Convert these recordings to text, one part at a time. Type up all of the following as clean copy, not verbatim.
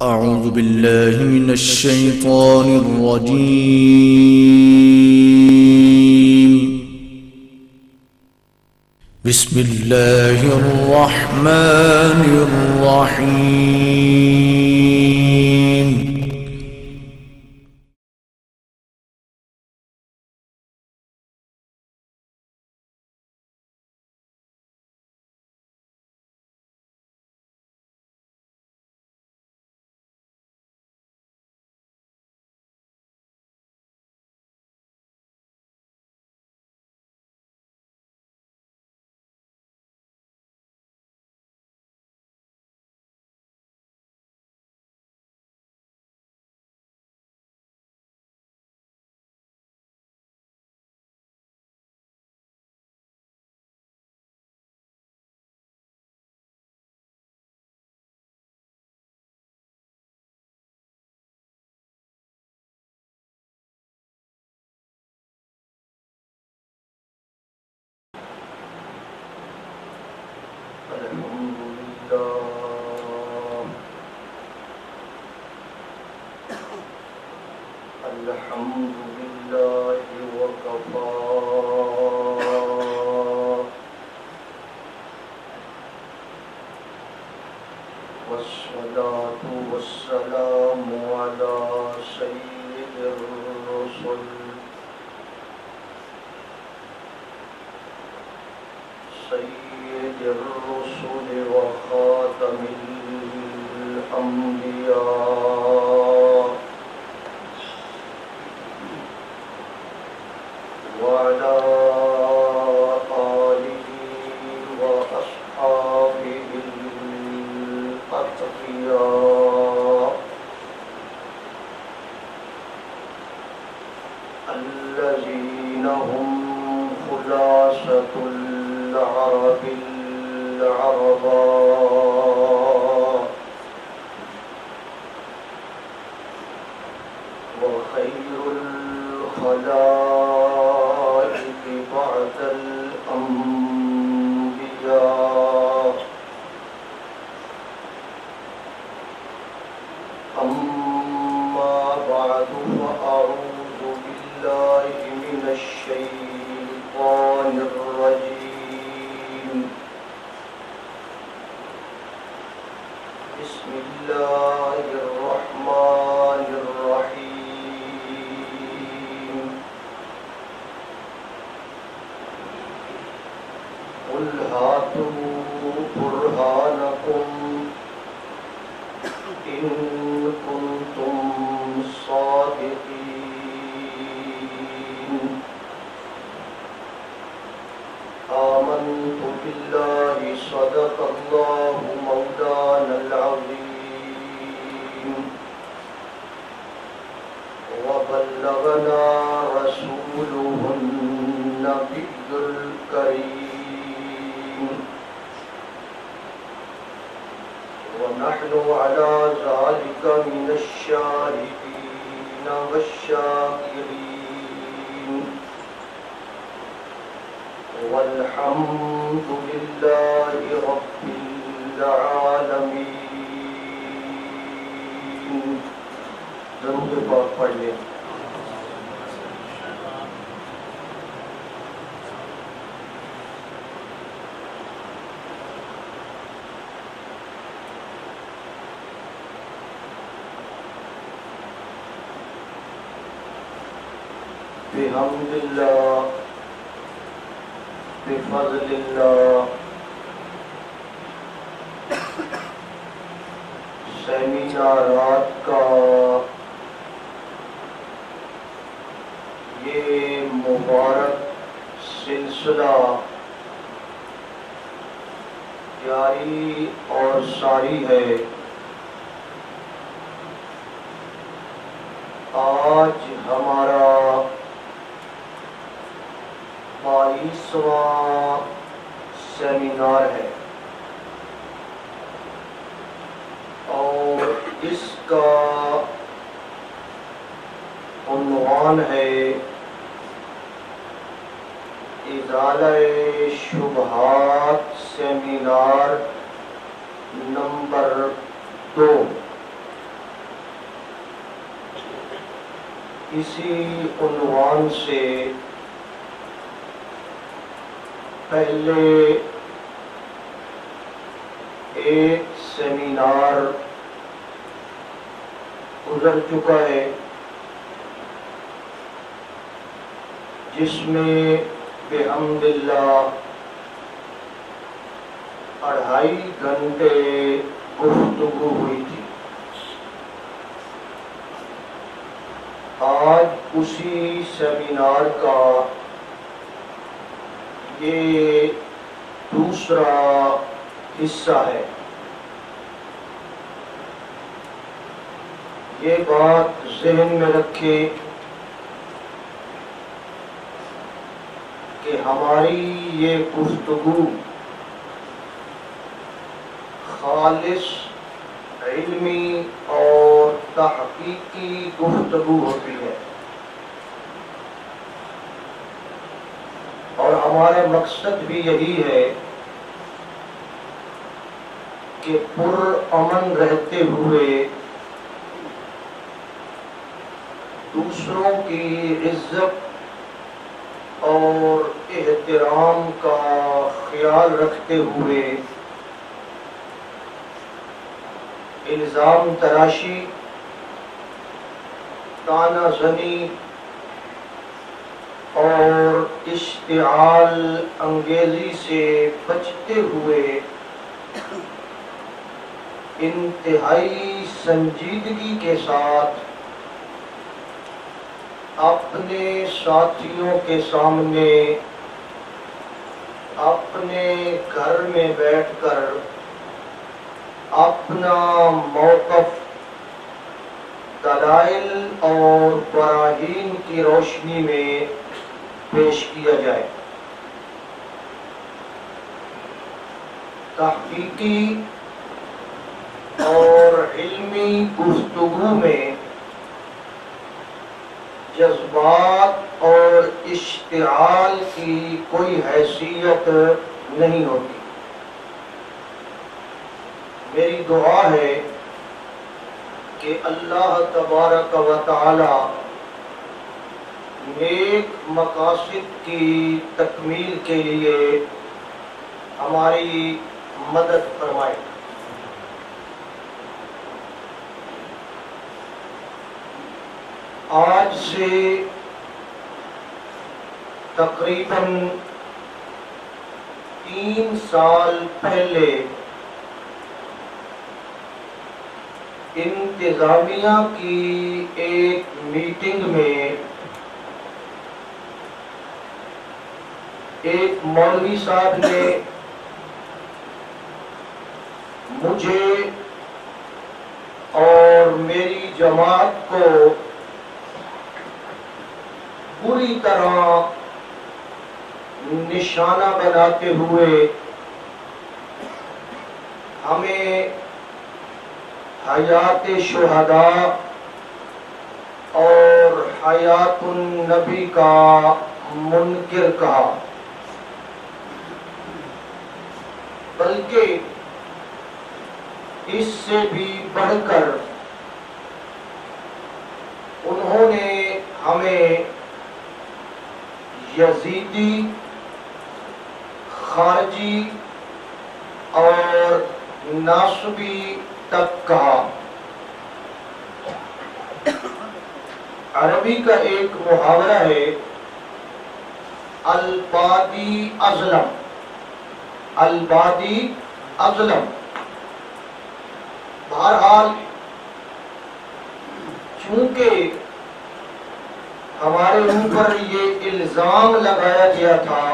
أعوذ بالله من الشيطان الرجيم. بسم الله الرحمن الرحيم. الحمد لله وكفى والصلاة والسلام على سيد الرسل وخاتم الأنبياء وعلى آله وأصحابه الأتقياء الذين هم خلاصة العرب العرباء وخير الخلائق بعد الأنبياء. أما بعد فأعوذ بالله من الشيطان الرجيم. بسم الله الرحمن الرحيم. قل هاتوا برهانكم إن كنتم صادقين. آمنت بالله صدق الله مولانا العظيم وبلغنا رسوله النبي الكريم ونحن على ذلك من الشاهدين والشاكرين والحمد لله رب العالمين. درود پاک پڑھ لیں. بحمد اللہ بفضل اللہ سیمینارات کا یہ مبارک سلسلہ جاری اور ساری ہے. آج ہمارا 22واں سیمینار ہے اور اس کا عنوان ہے ازالہ شبہات سیمینار نمبر 2. اسی عنوان سے پہلے ایک سیمینار گزر چکا ہے جس میں بحمد اللہ 2.5 گھنٹے گفتگو ہوئی تھی۔ آج اسی سیمینار کا یہ دوسرا حصہ ہے۔ یہ بات ذہن میں رکھے کہ ہماری یہ گفتگو خالص علمی اور تحقیقی گفتگو ہوتی ہے، اور ہمارا مقصد بھی یہی ہے کہ پرامن رہتے ہوئے دوسروں کی عزت اور احترام کا خیال رکھتے ہوئے الزام تراشی، طعنہ زنی اور اشتعال انگیزی سے بچتے ہوئے انتہائی سنجیدگی کے ساتھ اپنے ساتھیوں کے سامنے اپنے گھر میں بیٹھ کر اپنا موقف دلائل اور براہین کی روشنی میں پیش کیا جائے۔ تحقیقی اور علمی گفتگو میں جذبات اور اشتعال کی کوئی حیثیت نہیں ہوتی۔ میری دعا ہے کہ اللہ تبارک و تعالی نیک مقاصد کی تکمیل کے لیے ہماری مدد فرمائے۔ آج سے تقریباً 3 سال پہلے انتظامیہ کی ایک میٹنگ میں ایک مولوی صاحب نے مجھے اور میری جماعت کو پوری طرح نشانہ بناتے ہوئے ہمیں حیات شہداء اور حیات النبی کا منکر کہا، بلکہ اس سے بھی بڑھ کر انہوں نے ہمیں یزیدی، خارجی اور ناصبی تک کہا۔ عربی کا ایک محاورہ ہے البادی اظلم، البادی اظلم۔ بہرحال چونکہ ہمارے اوپر یہ الزام لگایا گیا تھا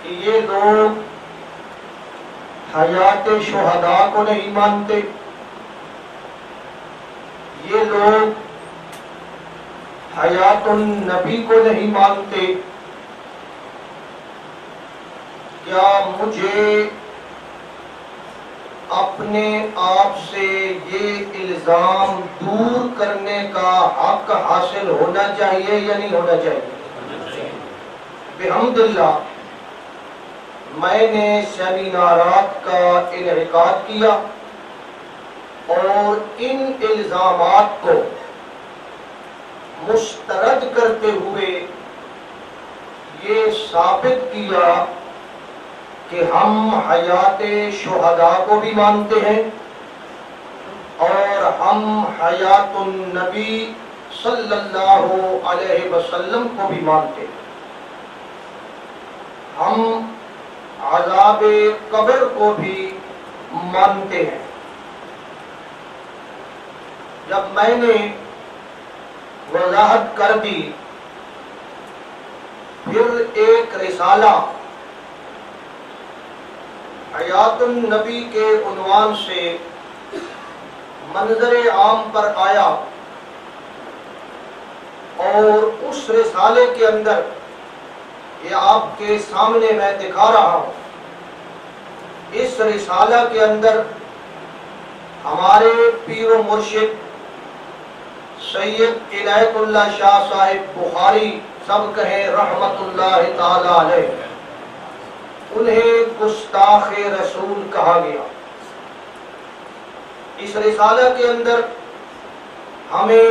کہ یہ لوگ حیات شہداء کو نہیں مانتے، یہ لوگ حیات النبی کو نہیں مانتے، کیا مجھے اپنے آپ سے یہ الزام دور کرنے کا حق حاصل ہونا چاہیے یا نہیں ہونا چاہیے؟ بحمداللہ میں نے سیمینارات کا انعقاد کیا اور ان الزامات کو مسترد کرتے ہوئے یہ ثابت کیا کہ ہم حیات شہداء کو بھی مانتے ہیں اور ہم حیات النبی صلی اللہ علیہ وسلم کو بھی مانتے ہیں. ہم عذاب قبر کو بھی مانتے ہیں. جب میں نے وضاحت کر دی پھر ایک رسالہ حیات النبی کے عنوان سے منظر عام پر آیا اور اس رسالے کے اندر یہ آپ کے سامنے میں دکھا رہا ہوں. اس رسالہ کے اندر ہمارے پیر و مرشد سید عنایت اللہ شاہ صاحب بخاری سب کہیں رحمت اللہ تعالی علیہ، انہیں گستاخ رسول کہا گیا. اس رسالہ کے اندر ہمیں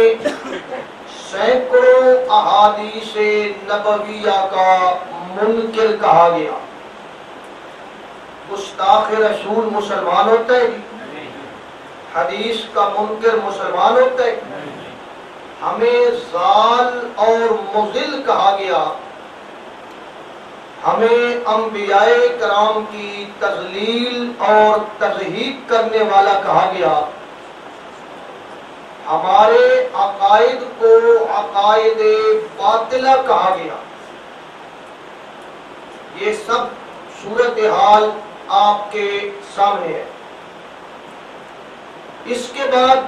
سینکڑوں احادیث نبویہ کا منکر کہا گیا. گستاخ رسول مسلمان ہوتا ہے؟ حدیث کا منکر مسلمان ہوتا ہے؟ ہمیں ضال اور مضل کہا گیا. ہمیں انبیاء کرام کی تضلیل اور تضحیق کرنے والا کہا گیا. ہمارے عقائد کو عقائد باطلہ کہا گیا. یہ سب صورتحال آپ کے سامنے ہے. اس کے بعد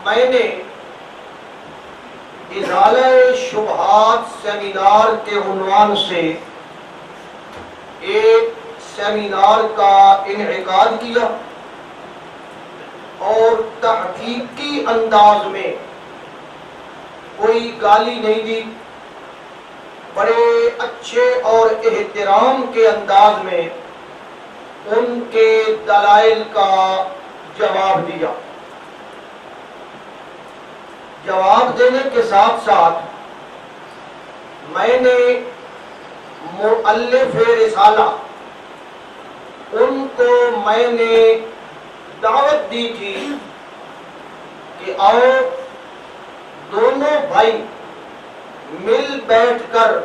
میں نے ازالہ شبہات سیمینار کے عنوان سے ایک سیمینار کا انعقاد کیا اور تحقیقی انداز میں کوئی گالی نہیں دی، بڑے اچھے اور احترام کے انداز میں ان کے دلائل کا جواب دیا. جواب دینے کے ساتھ ساتھ میں نے مؤلف رسالہ ان کو میں نے دعوت دی تھی کہ آؤ دونوں بھائی مل بیٹھ کر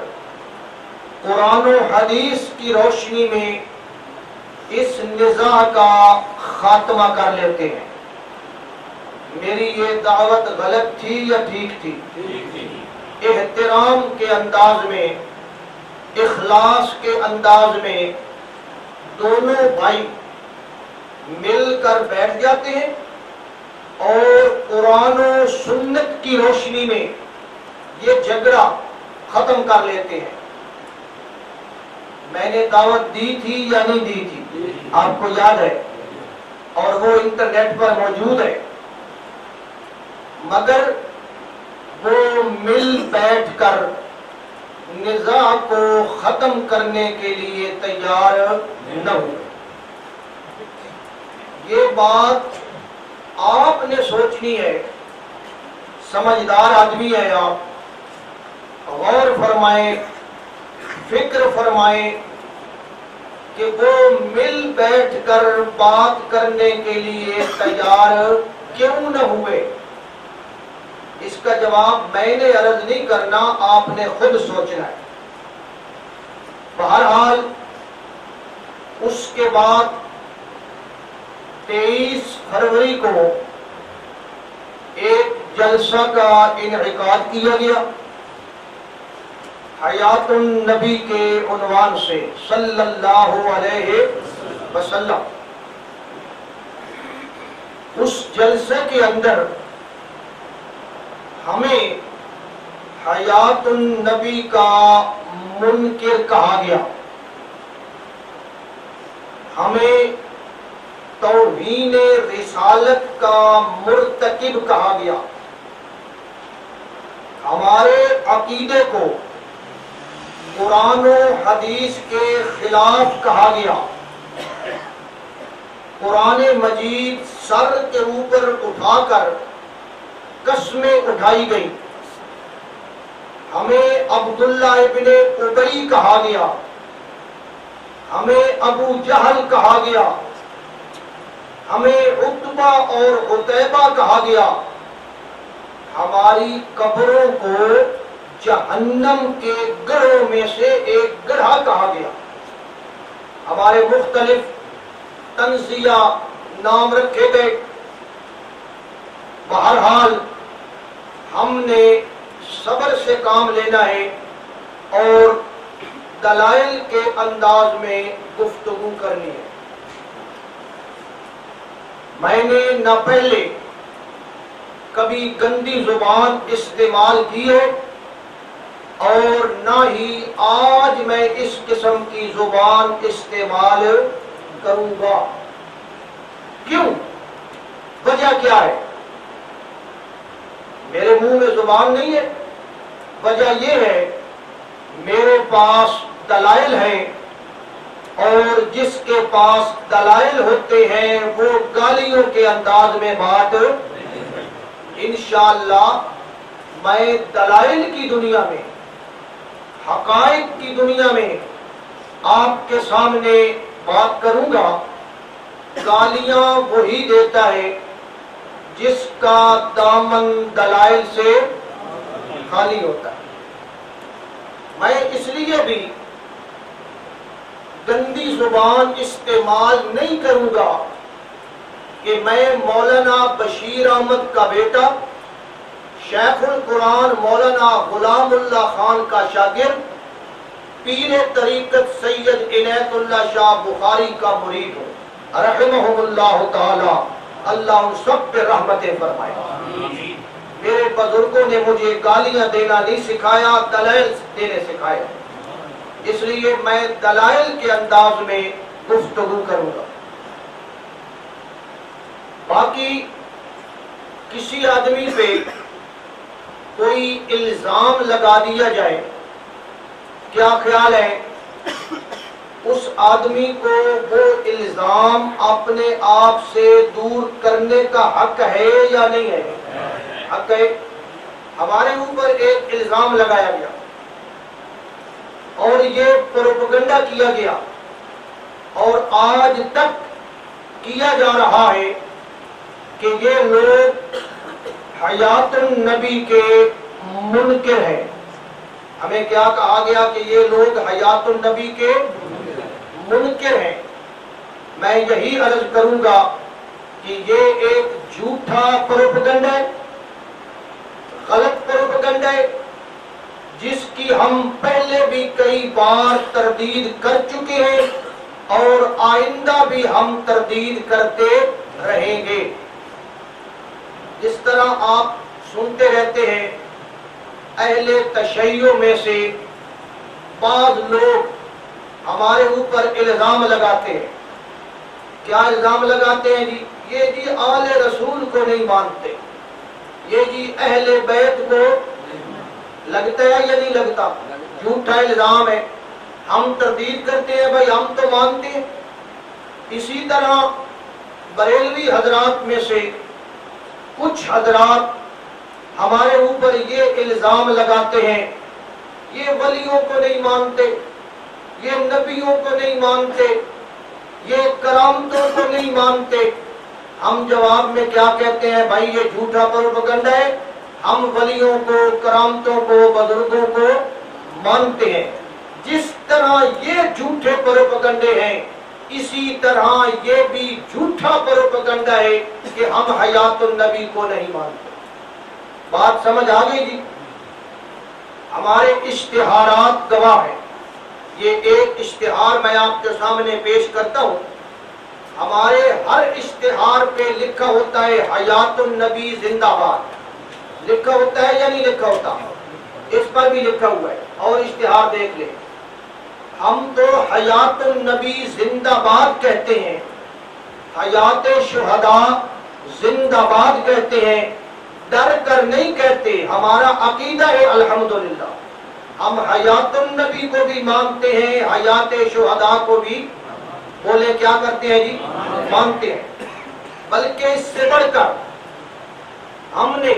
قرآن و حدیث کی روشنی میں اس نزاع کا خاتمہ کر لیتے ہیں. میری یہ دعوت غلط تھی یا ٹھیک تھی؟ احترام کے انداز میں، اخلاص کے انداز میں دونوں بھائی مل کر بیٹھ جاتے ہیں اور قرآن و سنت کی روشنی میں یہ جھگڑا ختم کر لیتے ہیں. میں نے دعوت دی تھی یا نہیں دی تھی؟ آپ کو یاد ہے اور وہ انٹرنیٹ پر موجود ہے. مگر وہ مل بیٹھ کر نزاع کو ختم کرنے کے لیے تیار نہ ہوئے. یہ بات آپ نے سوچنی ہے. سمجھدار آدمی ہے آپ، غور فرمائیں، فکر فرمائیں کہ وہ مل بیٹھ کر بات کرنے کے لیے تیار کیوں نہ ہوئے. اس کا جواب میں نے عرض نہیں کرنا، آپ نے خود سوچنا ہے. بہرحال اس کے بعد 23 فروری کو ایک جلسہ کا انعقاد کیا گیا حیات النبی کے عنوان سے صلی اللہ علیہ وسلم. اس جلسے کے اندر ہمیں حیات النبی کا منکر کہا گیا، ہمیں توہین رسالت کا مرتکب کہا گیا، ہمارے عقیدے کو قرآن و حدیث کے خلاف کہا گیا، قرآن مجید سر کے اوپر اٹھا کر قسمیں اٹھائی گئی. ہمیں عبداللہ ابن ابی کہا گیا, ہمیں ابو جہل کہا گیا, ہمیں عتبہ اور عتیبہ کہا گیا. ہماری قبروں کو جہنم کے گڑھوں میں سے ایک گڑھا کہا گیا. ہمارے مختلف تنزیہ نام رکھے گئے. بہرحال ہم نے صبر سے کام لینا ہے اور دلائل کے انداز میں گفتگو کرنی ہے. میں نے نہ پہلے کبھی گندی زبان استعمال کی ہے اور نہ ہی آج میں اس قسم کی زبان استعمال کروں گا. کیوں؟ وجہ کیا ہے؟ میرے منہ میں زبان نہیں ہے. وجہ یہ ہے میرے پاس دلائل ہیں, اور جس کے پاس دلائل ہوتے ہیں وہ گالیوں کے انداز میں بات. انشاءاللہ میں دلائل کی دنیا میں, حقائق کی دنیا میں آپ کے سامنے بات کروں گا. گالیاں وہی دیتا ہے جس کا دامن دلائل سے خالی ہوتا ہے. میں اس لیے بھی گندی زبان استعمال نہیں کروں گا کہ میں مولانا بشیر احمد کا بیٹا, شیخ القرآن مولانا غلام اللہ خان کا شاگرد, پیر طریقت سید عنایت اللہ شاہ بخاری کا مرید ہوں. رحمہم اللہ تعالی, اللہ ان سب پہ رحمتیں فرمائے. میرے بزرگوں نے مجھے گالیاں دینا نہیں سکھایا, دلائل دینے سکھایا. اس لیے میں دلائل کے انداز میں گفتگو کروں گا. باقی کسی آدمی پہ کوئی الزام لگا دیا جائے, کیا خیال ہے اس آدمی کو وہ الزام اپنے آپ سے دور کرنے کا حق ہے یا نہیں ہے؟ حق ہے. ہمارے اوپر ایک الزام لگایا گیا اور یہ پروپیگنڈا کیا گیا اور آج تک کیا جا رہا ہے کہ یہ لوگ حیات النبی کے منکر ہیں. ہمیں کیا کہا گیا کہ یہ لوگ حیات النبی کے منکر ہیں. میں یہی عرض کروں گا کہ یہ ایک جھوٹا پروپیگنڈا ہے, غلط پروپیگنڈا ہے, جس کی ہم پہلے بھی کئی بار تردید کر چکے ہیں اور آئندہ بھی ہم تردید کرتے رہیں گے. جس طرح آپ سنتے رہتے ہیں اہل تشیع میں سے بعض لوگ ہمارے اوپر الزام لگاتے ہیں. کیا الزام لگاتے ہیں جی؟ یہ جی آل رسول کو نہیں مانتے, یہ جی اہل بیت کو. لگتا ہے یا نہیں لگتا؟ جھوٹا الزام ہے. ہم تردید کرتے ہیں بھائی, ہم تو مانتے ہیں. اسی طرح بریلوی حضرات میں سے کچھ حضرات ہمارے اوپر یہ الزام لگاتے ہیں یہ ولیوں کو نہیں مانتے, یہ نبیوں کو نہیں مانتے, یہ کرامتوں کو نہیں مانتے. ہم جواب میں کیا کہتے ہیں؟ بھائی یہ جھوٹا پروپیگنڈا ہے. ہم ولیوں کو, کرامتوں کو, بزرگوں کو مانتے ہیں. جس طرح یہ جھوٹے پروپیگنڈے ہیں اسی طرح یہ بھی جھوٹا پروپیگنڈا ہے کہ ہم حیات النبی کو نہیں مانتے. بات سمجھ آ گئی جی؟ ہمارے اشتہارات گواہ ہیں. یہ ایک اشتہار میں آپ کے سامنے پیش کرتا ہوں. ہمارے ہر اشتہار پہ لکھا ہوتا ہے حیات النبی زندہ باد. لکھا ہوتا ہے یا نہیں لکھا ہوتا؟ اس پر بھی لکھا ہوا ہے. اور اشتہار دیکھ لیں, ہم تو حیات النبی زندہ باد کہتے ہیں, حیات شہداء زندہ باد کہتے ہیں, ڈر کر نہیں کہتے. ہمارا عقیدہ ہے الحمدللہ. ہم حیات النبی کو بھی مانتے ہیں, حیات شہداء کو بھی. بولے کیا کرتے ہیں جی؟ مانتے ہیں. بلکہ اس سے بڑھ کر ہم نے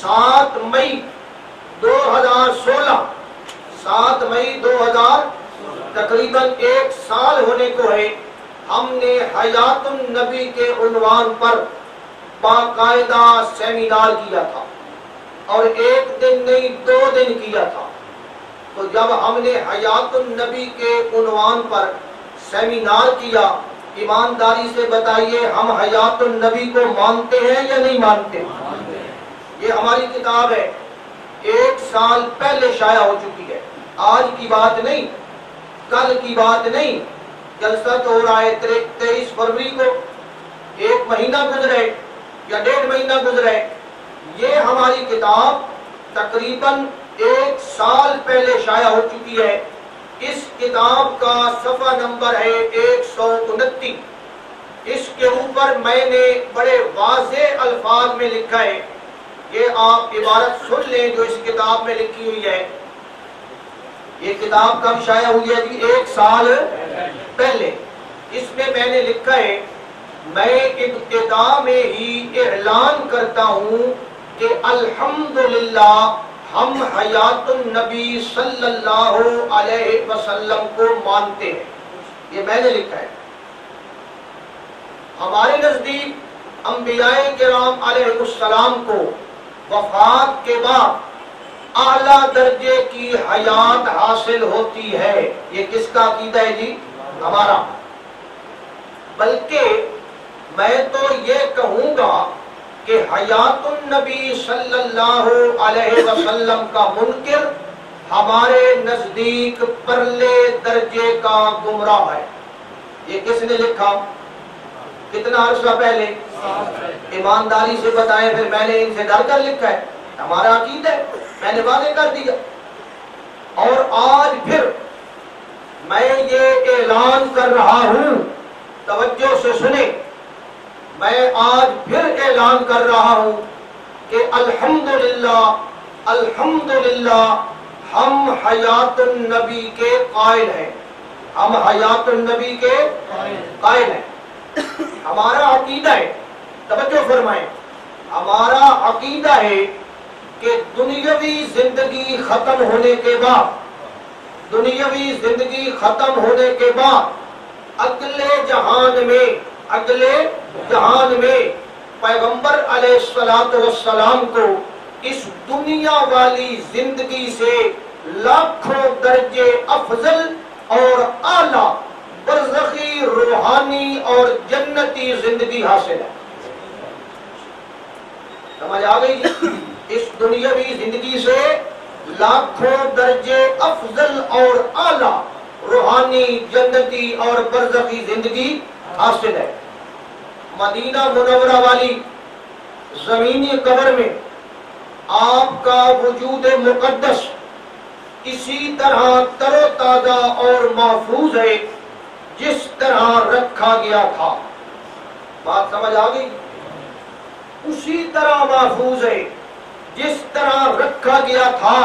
7 مئی 2016 7 مئی 2000 تقریباً 1 سال ہونے کو ہے، ہم نے حیات النبی کے عنوان پر باقاعدہ سیمینار کیا تھا، اور 1 دن نہیں 2 دن کیا تھا۔ تو جب ہم نے حیات النبی کے عنوان پر سیمینار کیا، ایمانداری سے بتائیے ہم حیات النبی کو مانتے ہیں یا نہیں مانتے؟ یہ ہماری کتاب ہے، 1 سال پہلے شائع ہو چکی ہے، آج کی بات نہیں، کل کی بات نہیں۔ جلسہ تو ہو رہا ہے 23 فروری کو، 1 مہینہ گزرے یا 1.5 مہینہ گزرے، یہ ہماری کتاب تقریباً 1 سال پہلے شائع ہو چکی ہے۔ اس کتاب کا صفحہ نمبر ہے 129۔ اس کے اوپر میں نے بڑے واضح الفاظ میں لکھا ہے، یہ آپ عبارت سن لیں جو اس کتاب میں لکھی ہوئی ہے۔ یہ کتاب کب شائع ہوئی ہے جی؟ 1 سال پہلے۔ اس میں میں نے لکھا ہے، میں ابتدا میں ہی اعلان کرتا ہوں کہ الحمدللہ ہم حیات النبی صلی اللہ علیہ وسلم کو مانتے ہیں۔ یہ میں نے لکھا ہے۔ ہمارے نزدیک انبیاء کرام علیہ السلام کو وفات کے بعد اعلیٰ درجے کی حیات حاصل ہوتی ہے۔ یہ کس کا عقیدہ ہے جی؟ ہمارا۔ بلکہ میں تو یہ کہوں گا کہ حیات النبی صلی اللہ علیہ وسلم کا منکر ہمارے نزدیک پرلے درجے کا گمراہ ہے۔ یہ کس نے لکھا؟ کتنا عرصہ پہلے؟ ایمانداری سے بتائیں، پھر میں نے ان سے ڈر کر لکھا ہے، ہمارا عقیدہ ہے، میں نے واضح کر دیا۔ اور آج پھر میں یہ اعلان کر رہا ہوں، توجہ سے سنیں، میں آج پھر اعلان کر رہا ہوں کہ الحمدللہ الحمدللہ ہم حیات النبی کے قائل ہیں، ہم حیات النبی کے قائل ہیں۔ ہمارا عقیدہ ہے، توجہ فرمائیں، ہمارا عقیدہ ہے کہ دنیاوی زندگی ختم ہونے کے بعد، دنیاوی زندگی ختم ہونے کے بعد اگلے جہان میں پیغمبر علیہ السلام کو اس دنیا والی زندگی سے لاکھوں درجے افضل اور اعلیٰ برزخی روحانی اور جنتی زندگی حاصل ہے۔ سمجھ آ گئی؟ اس دنیاوی زندگی سے لاکھوں درجے افضل اور اعلیٰ روحانی جنتی اور برزخی زندگی حاصل ہے۔ مدینہ منورہ والی زمینی قبر میں آپ کا وجود مقدس اسی طرح تر و تازہ اور محفوظ ہے جس طرح رکھا گیا تھا۔ بات سمجھ آ گئی؟ اسی طرح محفوظ ہے جس طرح رکھا گیا تھا،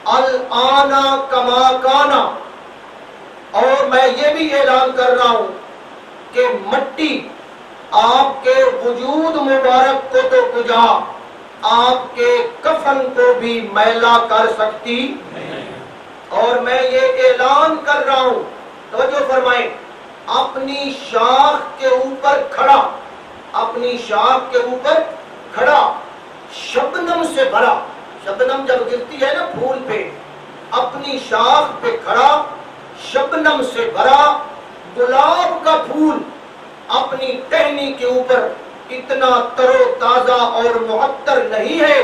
الآن کما کانا۔ اور میں یہ بھی اعلان کر رہا ہوں کہ مٹی آپ کے وجود مبارک کو تو کجا، آپ کے کفن کو بھی میلا کر سکتی۔ اور میں یہ اعلان کر رہا ہوں، توجہ فرمائیں، اپنی شاخ کے اوپر کھڑا، اپنی شاخ کے اوپر کھڑا، شبنم سے بھرا، شبنم جب گرتی ہے نا پھول پہ، اپنی شاخ پہ کھڑا، شبنم سے بھرا گلاب کا پھول اپنی ٹہنی کے اوپر اتنا تر و تازہ اور معطر نہیں ہے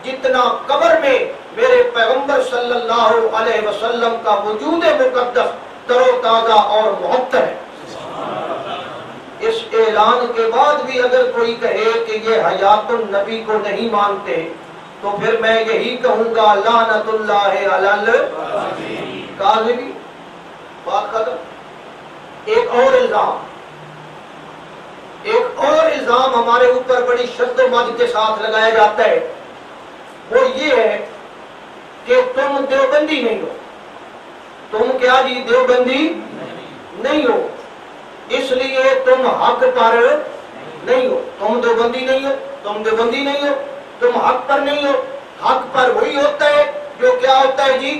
جتنا قبر میں میرے پیغمبر صلی اللہ علیہ وسلم کا وجود مقدس تر و تازہ اور معطر ہے۔ اس اعلان کے بعد بھی اگر کوئی کہے کہ یہ حیات النبی کو نہیں مانتے تو پھر میں یہی کہوں گا لعنت اللہ علی الکاذبین۔ بات ختم۔ ایک اور الزام ہمارے اوپر بڑی شد و مد کے ساتھ لگایا جاتا ہے، وہ یہ ہے کہ تم دیوبندی نہیں ہو۔ تم کیا جی؟ دیوبندی نہیں ہو، اس لیے تم حق پر نہیں ہو۔ تم دیوبندی نہیں ہو، تم دیوبندی نہیں ہو، تم حق پر نہیں ہو. حق پر وہی ہوتا ہے جو کیا ہوتا ہے جی؟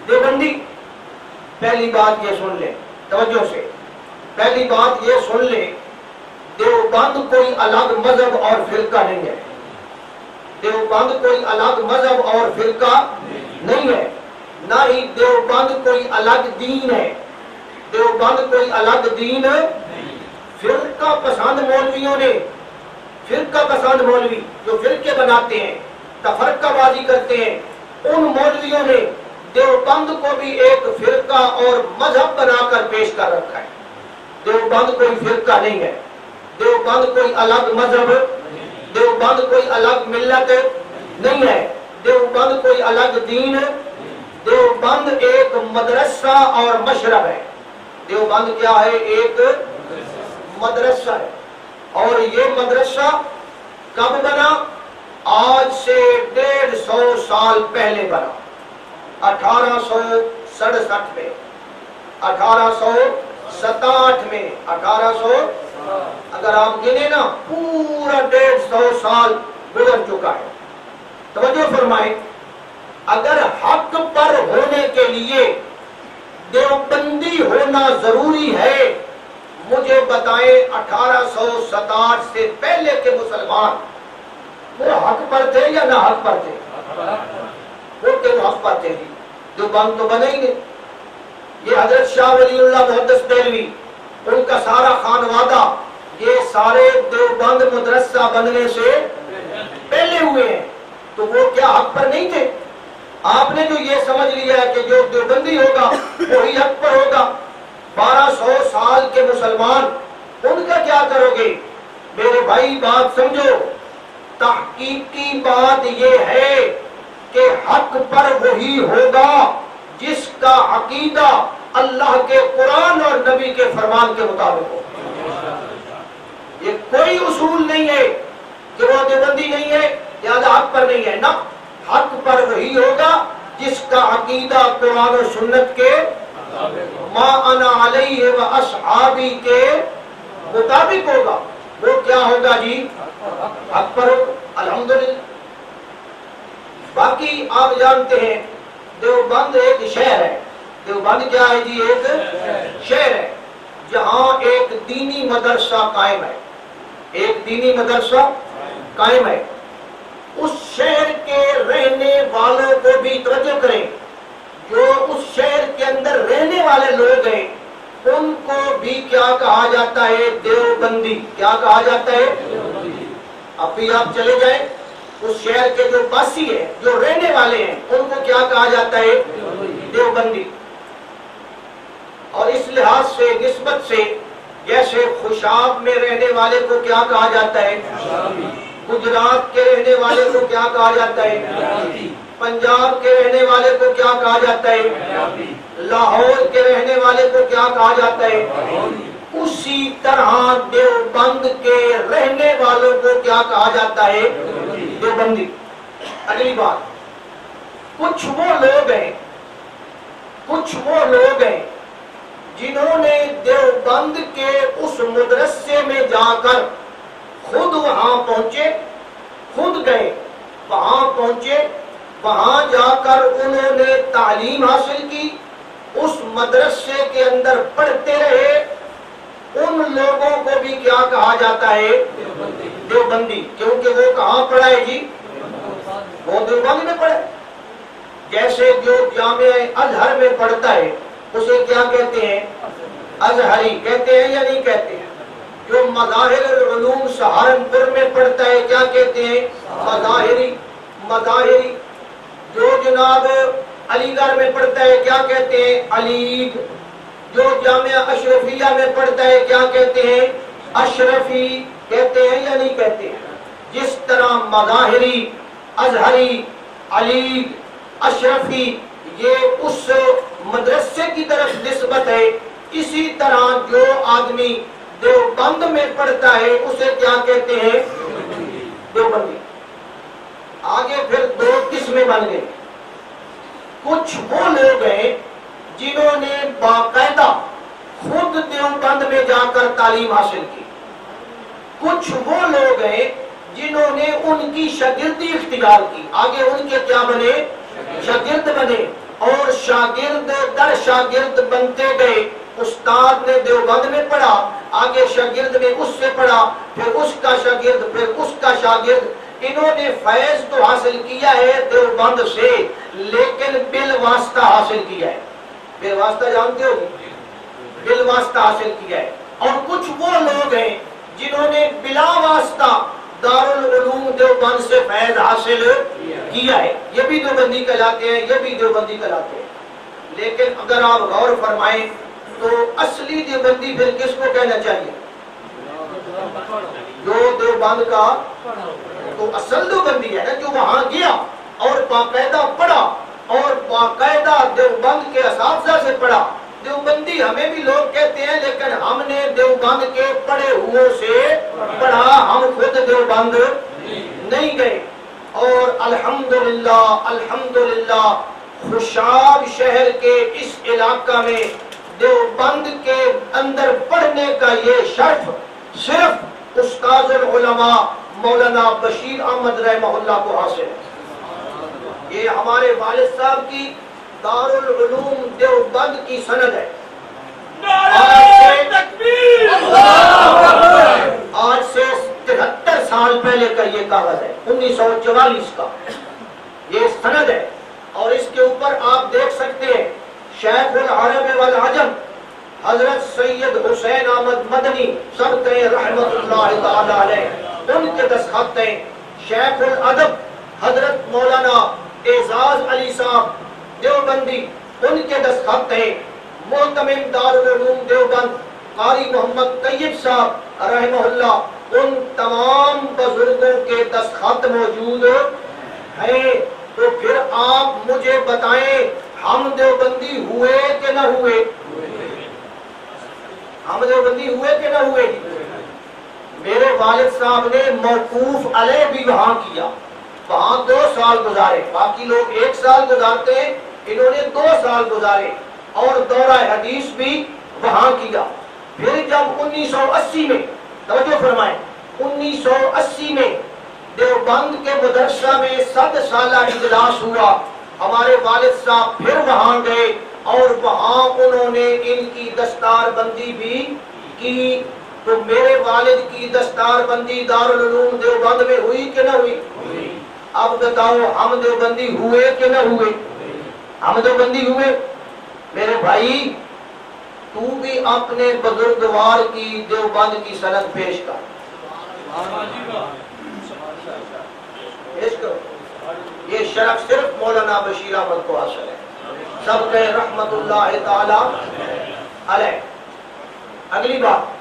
دیوبندی. پہلی بات یہ سن لیں توجہ سے, پہلی بات یہ سن لیں, دیوبند کوئی الگ مذہب اور فرقہ نہیں ہے. دیوبند کوئی الگ مذہب اور فرقہ نہیں ہے, نہ ہی دیوبند کوئی الگ دین ہے. دیوبند کوئی الگ دین. فرقہ پسند مولویوں نے, فرقہ پسند مولوی جو فرقے بناتے ہیں, تفرقہ بازی کرتے ہیں, ان مولویوں نے دیوبند کو بھی ایک فرقہ اور مذہب بنا کر پیش کر رکھا ہے. دیوبند کوئی فرقہ نہیں ہے, دیوبند کوئی الگ مذہب, دیوبند کوئی الگ ملت نہیں ہے, دیوبند کوئی الگ دین. دیوبند ایک مدرسہ اور مشرب ہے. دیوبند کیا ہے؟ ایک مدرسہ ہے. اور یہ مدرسہ کب بنا؟ آج سے 150 سال پہلے بنا, 1867 میں, 1867 میں, 1800. اگر آپ گنے نا پورا 150 سال گزر چکا ہے. توجہ فرمائیں, اگر حق پر ہونے کے لیے دیوبندی ہونا ضروری ہے, مجھے بتائیں 1867 سے پہلے کے مسلمان وہ حق پر تھے یا نہ حق پر تھے؟ وہ کیوں حق پر تھے؟ دیوبند تو بنے ہی نہیں. یہ حضرت شاہ ولی اللہ محدث دہلوی, ان کا سارا خانوادہ, یہ سارے دیوبند مدرسہ بننے سے پہلے ہوئے ہیں. تو وہ کیا حق پر نہیں تھے؟ آپ نے جو یہ سمجھ لیا ہے کہ جو دیوبندی ہوگا وہی حق پر ہوگا. 1200 سال کے مسلمان, ان کا کیا کرو گے؟ میرے بھائی بات سمجھو, تحقیقی بات یہ ہے کہ حق پر وہی ہوگا جس کا عقیدہ اللہ کے قرآن اور نبی کے فرمان کے مطابق ہو. یہ کوئی اصول نہیں ہے کہ وہ دیوبندی نہیں ہے لہذا حق پر نہیں ہے. نہ, حق پر وہی ہوگا جس کا عقیدہ قرآن و سنت کے ما انا علیہ و اصحابی کے مطابق ہوگا. وہ کیا ہوگا جی؟ حق پر ہوگا. الحمدللہ. باقی آپ جانتے ہیں دیوبند ایک شہر ہے. دیوبند کیا ہے جی؟ ایک شہر ہے جہاں ایک دینی مدرسہ قائم ہے. ایک دینی مدرسہ قائم ہے. اس شہر کے رہنے والوں کو بھی توجہ کریں, جو اس شہر کے اندر رہنے والے لوگ ہیں ان کو بھی کیا کہا جاتا ہے؟ دیوبندی. کیا کہا جاتا ہے؟ اب بھی آپ چلے جائیں, اس شہر کے جو باسی ہیں, جو رہنے والے ہیں, ان کو کیا کہا جاتا ہے؟ دیوبندی. اور اس لحاظ سے نسبت سے جیسے خوشاب میں رہنے والے کو کیا کہا جاتا ہے؟ گجرات کے رہنے والے کو کیا کہا جاتا ہے؟ پنجاب کے رہنے والے کو کیا کہا جاتا ہے؟ لاہور کے رہنے والے کو کیا کہا جاتا ہے؟ اسی طرح دیوبند کے رہنے والوں کو کیا کہا جاتا ہے؟ دیوبندی. اگلی بات, کچھ وہ لوگ ہیں جنہوں نے دیوبند کے اس مدرسے میں جا کر خود وہاں پہنچے, خود گئے, وہاں پہنچے, وہاں جا کر انہوں نے تعلیم حاصل کی, اس مدرسے کے اندر پڑھتے رہے. ان لوگوں کو بھی کیا کہا جاتا ہے؟ دیوبندی. کیونکہ وہ کہاں پڑھا ہے جی؟ وہ دیوبند میں پڑھے. جیسے جو جامعہ ازہر میں پڑھتا ہے اسے کیا کہتے ہیں؟ ازہری کہتے ہیں یا نہیں کہتے ہیں؟ جو مظاہر العلوم سہارنپور میں پڑھتا ہے کیا کہتے ہیں؟ مظاہری. جو جناب علی گڑھ میں پڑھتا ہے کیا کہتے ہیں؟ علیگ. جو جامعہ اشرفیہ میں پڑھتا ہے کیا کہتے ہیں؟ اشرفی. کہتے ہیں یا نہیں کہتے ہیں؟ جس طرح مظاہری, ازہری, علیگ, اشرفی یہ اس مدرسے کی طرف نسبت ہے, اسی طرح جو آدمی دیوبند میں پڑھتا ہے اسے کیا کہتے ہیں؟ دیوبندی. آگے پھر دو قسمیں بن گئی. کچھ وہ لوگ ہیں جنہوں نے باقاعدہ خود دیوبند میں جا کر تعلیم حاصل کی. کچھ وہ لوگ ہیں جنہوں نے ان کی شاگردی اختیار کی، آگے ان کے کیا بنے؟ شاگرد بنے، اور شاگرد در شاگرد بنتے گئے۔ استاد نے دیوبند میں پڑھا، آگے شاگرد نے اس سے پڑھا، پھر اس کا شاگرد، پھر اس کا شاگرد۔ انہوں نے فیض تو حاصل کیا ہے دیوبند سے، لیکن بالواسطہ حاصل کیا ہے۔ بالواسطہ جانتے ہو؟ بالواسطہ حاصل کیا ہے۔ اور کچھ وہ لوگ ہیں جنہوں نے بلا واسطہ دارالعلوم دیوبند سے فیض حاصل کیا ہے، یہ بھی دیوبندی کہلاتے ہیں، یہ بھی دیوبندی کہلاتے ہیں۔ لیکن اگر آپ غور فرمائیں تو اصلی دیوبندی پھر کس کو کہنا چاہیے؟ جو دیوبند کا تو اصل دیوبندی ہے نا، جو وہاں گیا اور باقاعدہ پڑھا اور باقاعدہ دیوبند کے اساتذہ سے پڑھا۔ دیوبندی ہمیں بھی لوگ کہتے ہیں، لیکن ہم نے دیوبند کے پڑھے ہوئے سے پڑھا، ہم خود دیوبند نہیں گئے۔ اور الحمدللہ الحمدللہ خوشاب شہر کے اس علاقہ میں دیوبند کے اندر پڑھنے کا یہ شرف صرف استاذ العلماء مولانا بشیر احمد رحمہ اللہ کو حاصل ہے۔ یہ ہمارے والد صاحب کی دارالعلوم دیوبند کی سند ہے۔ آج سے 73 سال پہلے کا یہ کاغذ ہے، 1944 کا یہ سند ہے، اور اس کے اوپر آپ دیکھ سکتے ہیں شیخ العرب والعجم حضرت سید حسین احمد مدنی سب کے رحمت اللہ تعالی علیہ، ان کے دستخط ہیں۔ شیخ الادب حضرت مولانا اعزاز علی صاحب دیوبندی، ان کے دستخط ہیں۔ محتمم دارالعلوم دیوبند قاری محمد طیب صاحب رحمہ اللہ، ان تمام بزرگوں کے دستخط موجود ہیں۔ تو پھر آپ مجھے بتائیں ہم دیوبندی ہوئے کہ نہ ہوئے؟ ہم دیوبندی ہوئے کہ نہ ہوئے؟ میرے والد صاحب نے موقوف علیہ بھی وہاں کیا، وہاں 2 سال گزارے، باقی لوگ 1 سال گزارتے ہیں، انہوں نے 2 سال گزارے، اور دورہ حدیث بھی وہاں کیا۔ پھر جب 1980 میں توجہ فرمائیں، 1980 میں دیوبند کے مدرسہ میں 100 سالہ اجلاس ہوا، ہمارے والد صاحب پھر وہاں گئے اور وہاں انہوں نے ان کی دستار بندی بھی کی۔ تو میرے والد کی دستار بندی دارالعلوم دیوبند میں ہوئی کہ نہ ہوئی؟ اب بتاؤ ہم دیوبندی ہوئے کہ نہ ہوئے؟ ہم دیوبندی ہوئے۔ میرے بھائی تو بھی اپنے بزرگوار کی دیوبند کی سند پیش کر، پیش کرو۔ یہ شرف صرف مولانا بشیر احمد کو حاصل ہے، سب کے رحمت اللہ تعالی علیہ۔ اگلی بات،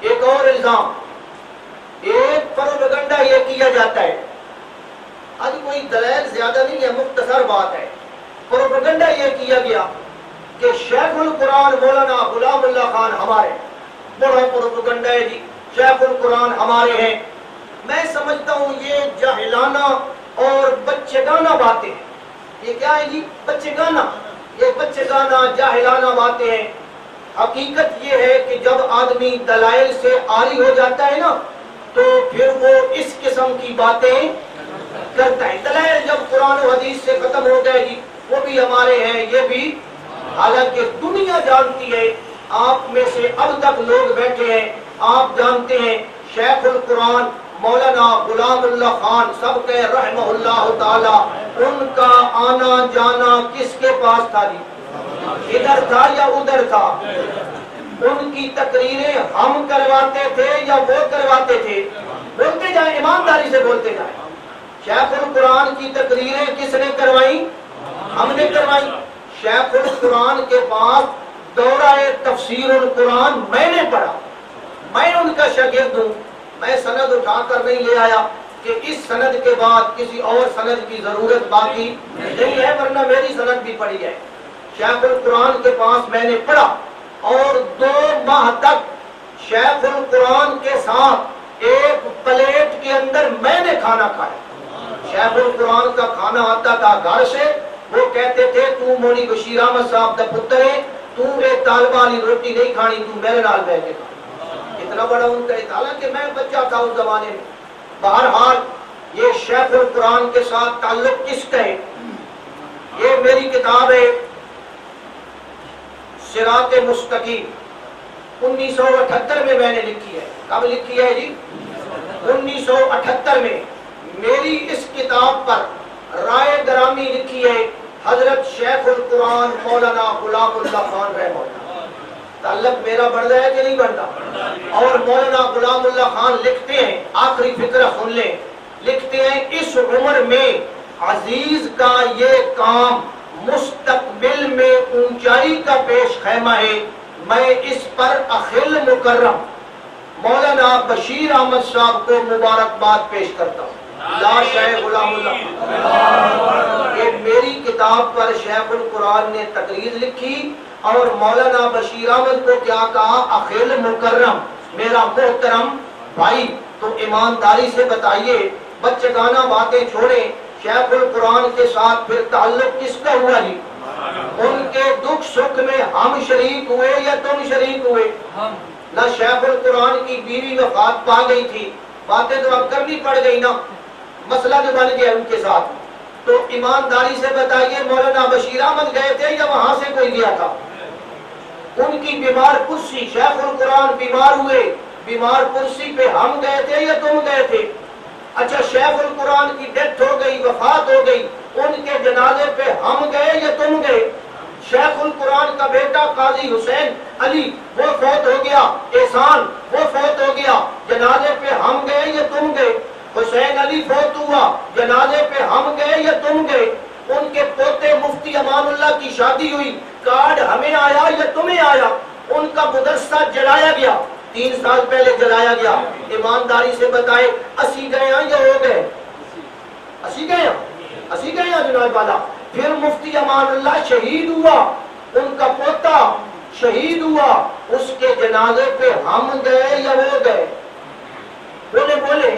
ایک اور الزام، ایک پروپیگنڈا یہ کیا جاتا ہے، آج کوئی دلائل زیادہ نہیں ہے، مختصر بات ہے۔ پروپیگنڈا یہ کیا گیا کہ شیخ القرآن مولانا غلام اللہ خان ہمارے، بڑا پروپیگنڈا ہے جی، شیخ القرآن ہمارے ہیں۔ میں سمجھتا ہوں یہ جاہلانہ اور بچگانہ باتیں ہیں۔ یہ کیا ہے جی؟ بچگانہ، یہ بچگانہ جاہلانہ باتیں ہیں۔ حقیقت یہ ہے کہ جب آدمی دلائل سے عاری ہو جاتا ہے نا تو پھر وہ اس قسم کی باتیں کرتا ہے۔ دلائل جب قرآن و حدیث سے ختم ہو گئے جی وہ بھی ہمارے ہیں، یہ بھی، حالانکہ دنیا جانتی ہے، آپ میں سے اب تک لوگ بیٹھے ہیں، آپ جانتے ہیں شیخ القرآن مولانا غلام اللہ خان سب کے رحمہ اللہ تعالی، ان کا آنا جانا کس کے پاس تھا جی؟ ادھر تھا یا ادھر تھا؟ ان کی تقریریں ہم کرواتے تھے یا وہ کرواتے تھے؟ بولتے جائیں، ایمانداری سے بولتے جائیں۔ شیخ القرآن کی تقریریں کس نے کروائی؟ ہم نے کروائی۔ شیخ القرآن کے پاس دورہ تفسیر القرآن میں نے پڑھا، میں ان کا شاگرد ہوں۔ میں سند اٹھا کر نہیں لے آیا کہ اس سند کے بعد کسی اور سند کی ضرورت باقی نہیں ہے، ورنہ میری سند بھی پڑھی ہے۔ شیخ القرآن کے پاس میں نے پڑھا اور 2 ماہ تک شیخ القرآن کے ساتھ ایک پلیٹ کے اندر میں نے کھانا کھایا۔ شیخ القرآن کا کھانا آتا تھا گھر سے، وہ کہتے تھے تو مولوی بشیر احمد صاحب دا پتر ہے، تو ایک طالبہ والی روٹی نہیں کھانی، تو میرے نال بیٹھ کے کھا۔ اتنا بڑا ان کا اطالعہ کہ میں بچہ تھا اس زمانے میں، بہرحال یہ شیخ القرآن کے ساتھ تعلق کس کا ہے؟ یہ میری کتاب ہے صراط مستقیم، 1978 میں میں نے لکھی ہے۔ کب لکھی ہے جی؟ 1978 میں۔ میری اس کتاب پر رائے گرامی لکھی ہے حضرت شیخ القرآن مولانا غلام اللہ خان رحمہ اللہ۔ تعلق میرا بڑھتا ہے کہ نہیں بڑھتا؟ اور مولانا غلام اللہ خان لکھتے ہیں، آخری فقرہ سن لیں، لکھتے ہیں اس عمر میں عزیز کا یہ کام مستقبل میں اونچائی کا پیش خیمہ ہے، میں اس پر اخل مکرم مولانا بشیر احمد صاحب کو مبارکباد پیش کرتا ہوں۔ لا شیخ غلام اللہ، یہ میری کتاب پر شیخ القرآن نے تقریر لکھی اور مولانا بشیر احمد کو کیا کہا؟ اخل مکرم، میرا محترم بھائی۔ تو ایمانداری سے بتائیے، بچگانہ باتیں چھوڑیں، شیخ القرآن کے ساتھ پھر تعلق کس کا ہوا جی؟ ان کے دکھ سکھ میں ہم شریک ہوئے یا تم شریک ہوئے؟ نہ شیخ القرآن کی بیوی وفات پا گئی تھی، باتیں تو اب کرنی پڑ گئی نا، مسئلہ جو بن گیا ان کے ساتھ۔ تو ایمانداری سے بتائیے، مولانا بشیر احمد گئے تھے یا وہاں سے کوئی گیا تھا؟ ان کی بیمار کرسی، شیخ القرآن بیمار ہوئے، بیمار کرسی پہ ہم گئے تھے یا تم گئے تھے؟ اچھا، شیخ القرآن کی ڈیتھ ہو گئی، وفات ہو گئی، ان کے جنازے پہ ہم گئے یا تم گئے؟ شیخ القرآن کا بیٹا قاضی حسین علی وہ فوت ہو گیا، احسان وہ فوت ہو گیا، جنازے پہ ہم گئے یا تم گئے؟ حسین علی فوت ہوا، جنازے پہ ہم گئے یا تم گئے؟ ان کے پوتے مفتی امان اللہ کی شادی ہوئی، کارڈ ہمیں آیا یا تمہیں آیا؟ ان کا مدرسہ جلایا گیا، 3 سال پہلے جلایا گیا۔ ایمانداری سے بتائے، اسی گئے ہیں یا ہو گئے؟ اسی گئے ہیں، اسی گئے ہیں جناب والا۔ پھر مفتی امان اللہ شہید ہوا، ان کا پوتا شہید ہوا، اس کے جنازے پہ ہم گئے یا وہ گئے؟ بولے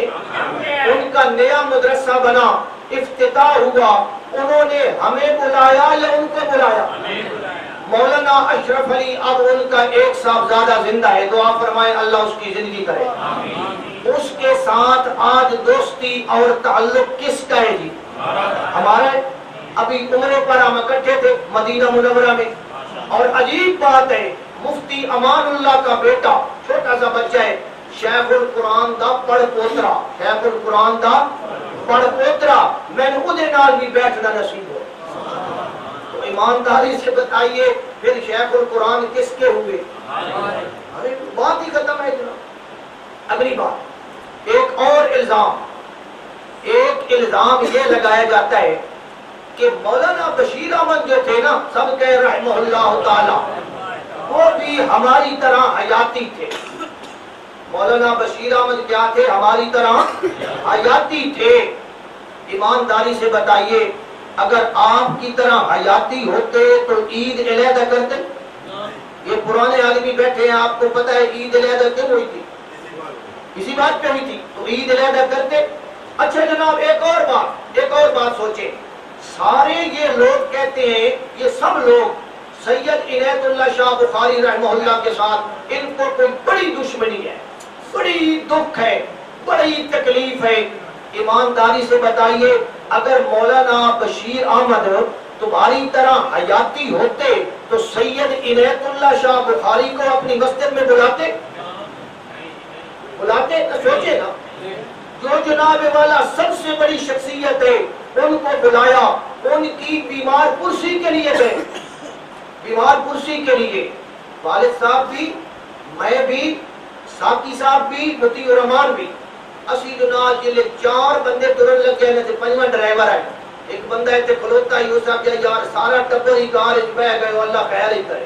ان کا نیا مدرسہ بنا، افتتاح ہوا، انہوں نے ہمیں بلایا یا ان کو بلایا؟ مولانا اشرف علی اب ان کا ایک صاحبزادہ زندہ ہے، دعا فرمائے اللہ اس کی زندگی کرے۔ اس کے ساتھ آج دوستی اور تعلق کس کا ہے جی؟ ہمارا ہے۔ ابھی عمرے پر ہم اکٹھے تھے مدینہ منورہ میں، اور عجیب بات ہے، مفتی امان اللہ کا بیٹا چھوٹا سا بچہ ہے، شیخ القرآن دا پڑھ پوترا، شیخ القرآن دا پڑھ پوترا، میں نے ادھے نال بھی بیٹھنا نصیب ہو۔ تو ایمانداری سے بتائیے، پھر شیخ القرآن کس کے ہوئے؟ ارے بات ہی ختم ہے جناب۔ اگلی بات، ایک اور الزام یہ لگایا جاتا ہے کہ مولانا بشیر احمد جو تھے نا، سب کہہ رحمہ اللہ تعالی، وہ بھی ہماری طرح حیاتی تھے۔ مولانا بشیر احمد کیا تھے؟ ہماری طرح حیاتی تھے۔ ایمانداری سے بتائیے، اگر آپ کی طرح حیاتی ہوتے تو عید علیحدہ کرتے؟ یہ پرانے آدمی بیٹھے ہیں، آپ کو پتہ ہے عید علیحدہ کیوں ہوئی تھی؟ اسی بات پہ ہوئی تھی، تو عید علیحدہ کرتے۔ اچھا جناب، ایک اور بات سوچیں، سارے یہ لوگ کہتے ہیں، یہ سب لوگ سید عنایت اللہ شاہ بخاری رحمہ اللہ کے ساتھ ان کو کوئی بڑی دشمنی ہے، بڑی دکھ ہے، بڑی تکلیف ہے۔ ایمانداری سے بتائیے، اگر مولانا بشیر احمد تمہاری طرح حیاتی ہوتے تو سید عنایت اللہ شاہ بخاری کو اپنی مسجد میں بلاتے؟ تو سوچے نا، جو جناب والا سب سے بڑی شخصیت ہے ان کو بلایا، ان کی بیمار کرسی کے لیے گئے، بیمار کرسی کے لیے۔ والد صاحب بھی، میں بھی، ساقی صاحب بھی، متی الرحمان بھی، اسی جناب جلے 4 بندے ترن لگ گئے، تے 5واں ڈرائیور ہے، ایک بندہ ہے تے کھلوتا ہی ہو سکتا ہے، یار سارا ٹبر ہی کار اچ بہ گئے، اللہ خیر ہی کرے،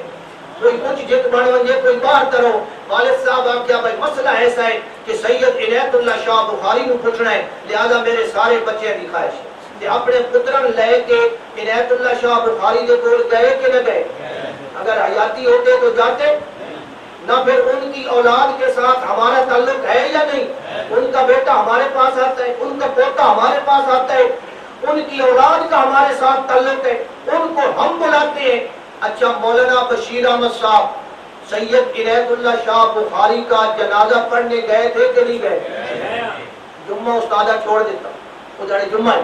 کوئی کچھ جت بن ونجے، کوئی باہر کرو۔ والد صاحب آپ کیا بھائی مسئلہ ایسا ہے کہ سید عنایت اللہ شاہ بخاری کو پوچھنا ہے، لہذا میرے سارے بچے کی خواہش ہے کہ اپنے پترن لے کے عنایت اللہ شاہ بخاری کے کول گئے کہ نہ گئے؟ اگر حیاتی ہوتے تو جاتے نہ، پھر ان کی اولاد کے ساتھ ہمارا تعلق ہے یا نہیں؟ ان کا بیٹا ہمارے پاس آتا ہے، ان کا پوتا ہمارے پاس آتا ہے، ان کی اولاد کا ہمارے ساتھ تعلق ہے، ان کو ہم بلاتے ہیں۔ اچھا، مولانا بشیر احمد صاحب سید عنایت اللہ شاہ بخاری کا جنازہ پڑھنے گئے تھے کہ نہیں گئے؟ جمعہ استادہ چھوڑ دیتا وہ جڑے جمعہ ہے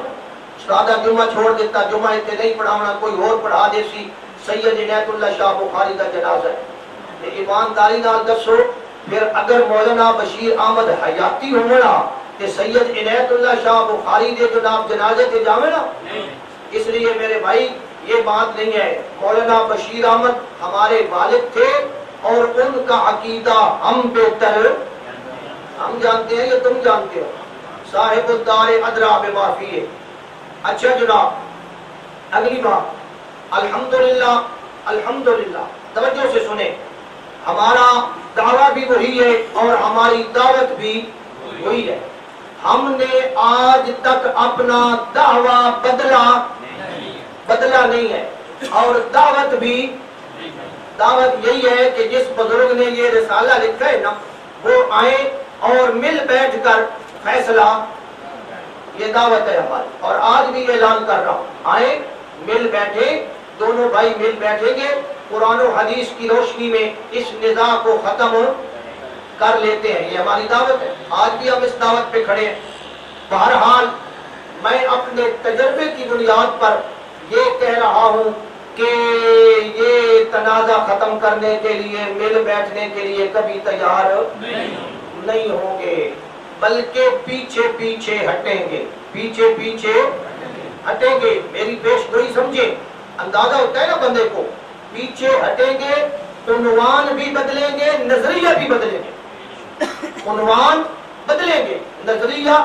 استادہ جمعہ چھوڑ دیتا جمعہ تے نہیں پڑھاونا کوئی اور پڑھا دے سی سید عنایت اللہ شاہ بخاری کا جنازہ ہے ایمانداری نال دسو پھر اگر مولانا بشیر احمد حیاتی ہونا کہ سید عنایت اللہ شاہ بخاری دے جناب جنازے تے جاوے نا اس لیے میرے بھائی یہ بات نہیں ہے مولانا بشیر احمد ہمارے والد تھے اور ان کا عقیدہ ہم بہتر ہم جانتے ہیں یا تم جانتے ہو صاحب الدار ادرا بما فیہ اچھا جناب اگلی بات الحمدللہ الحمدللہ توجہ سے سنیں ہمارا دعویٰ بھی وہی ہے اور ہماری دعوت بھی وہی ہے ہم نے آج تک اپنا دعویٰ بدلا نہیں ہے اور دعوت بھی دعوت یہی ہے کہ جس بزرگ نے یہ رسالہ لکھا ہے نا وہ آئیں اور مل بیٹھ کر فیصلہ یہ دعوت ہے ہماری اور آج بھی اعلان کر رہا ہوں آئیں مل بیٹھے دونوں بھائی مل بیٹھیں گے قرآن و حدیث کی روشنی میں اس نزاع کو ختم کر لیتے ہیں یہ ہماری دعوت ہے آج بھی ہم اس دعوت پہ کھڑے ہیں بہرحال میں اپنے تجربے کی بنیاد پر یہ کہہ رہا ہوں کہ یہ تنازع ختم کرنے کے لیے مل بیٹھنے کے لیے کبھی تیار نہیں ہوں گے بلکہ پیچھے پیچھے ہٹیں گے پیچھے پیچھے ہٹیں گے میری پیش گوئی سمجھیں اندازہ ہوتا ہے نا بندے کو پیچھے ہٹیں گے عنوان بھی بدلیں گے نظریہ بھی بدلیں گے عنوان بدلیں گے نظریہ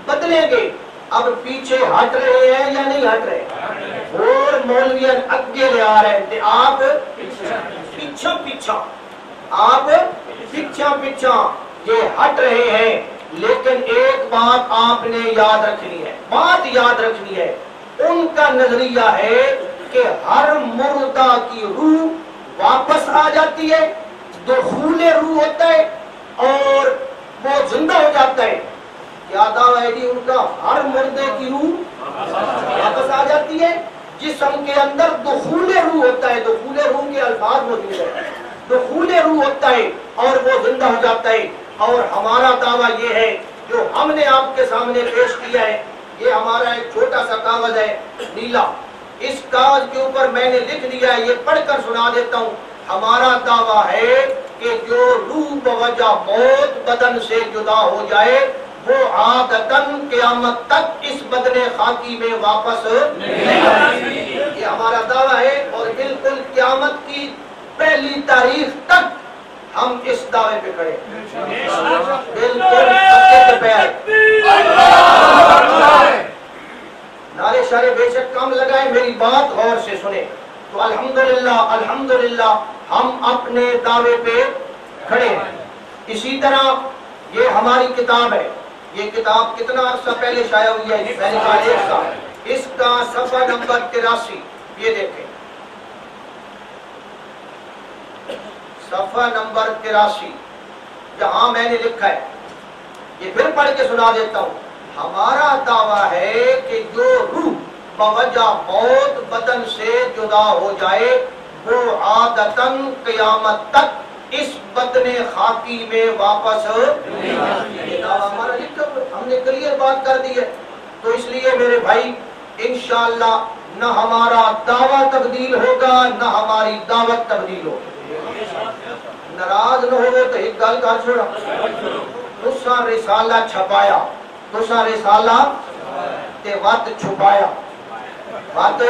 بدلیں گے اب پیچھے ہٹ رہے ہیں یا نہیں ہٹ رہے اور مولویان اگے لے آ رہے ہیں آپ پیچھا یہ ہٹ رہے ہیں لیکن ایک بات آپ نے یاد رکھنی ہے بات یاد رکھنی ہے ان کا نظریہ ہے کہ ہر مردہ کی روح واپس آ جاتی ہے دخول روح ہوتا ہے اور وہ زندہ ہو جاتا ہے کیا دعویٰ ہے ان کا ہر مردے کی روح واپس آ جاتی ہے جسم کے اندر دخول روح ہوتا ہے دخول روح کے الفاظ موجود ہے دخول روح ہوتا ہے اور وہ زندہ ہو جاتا ہے اور ہمارا دعویٰ یہ ہے جو ہم نے آپ کے سامنے پیش کیا ہے یہ ہمارا ایک چھوٹا سا کاغذ ہے نیلا اس کاغذ کے اوپر میں نے لکھ دیا ہے یہ پڑھ کر سنا دیتا ہوں ہمارا دعویٰ ہے کہ جو روح بوجہ موت بدن سے جدا ہو جائے وہ عادتاً قیامت تک اس بدن خاکی میں واپس نہیں آتی یہ ہمارا دعویٰ ہے اور بالکل قیامت کی پہلی تاریخ تک ہم اس دعوے پہ کھڑے بالکل نعرے شارے بے شک کام لگائے میری بات غور سے سنیں تو الحمدللہ ہم اپنے دعوے پہ کھڑے ہیں اسی طرح یہ ہماری کتاب ہے یہ کتاب کتنا عرصہ پہلے شائع ہوئی ہے میں نے کہا 1 سال اس کا صفحہ نمبر 83 یہ دیکھیں صفحہ نمبر 83 جہاں میں نے لکھا ہے یہ پھر پڑھ کے سنا دیتا ہوں ہمارا دعویٰ ہے کہ جو روح بوجہ موت بدن سے جدا ہو جائے وہ عادتاً قیامت تک اس بدن خاکی میں واپس یہ دعویٰ ہمارا لکھا ہم نے کلیئر بات کر دی ہے تو اس لیے میرے بھائی انشاءاللہ نہ ہمارا دعویٰ تبدیل ہوگا نہ ہماری دعوت تبدیل ہوگی ناراض نہ ہوگے تو ایک گل کر چھوڑا تساں رسالہ چھپایا تساں رسالہ تے وقت چھپایا وقت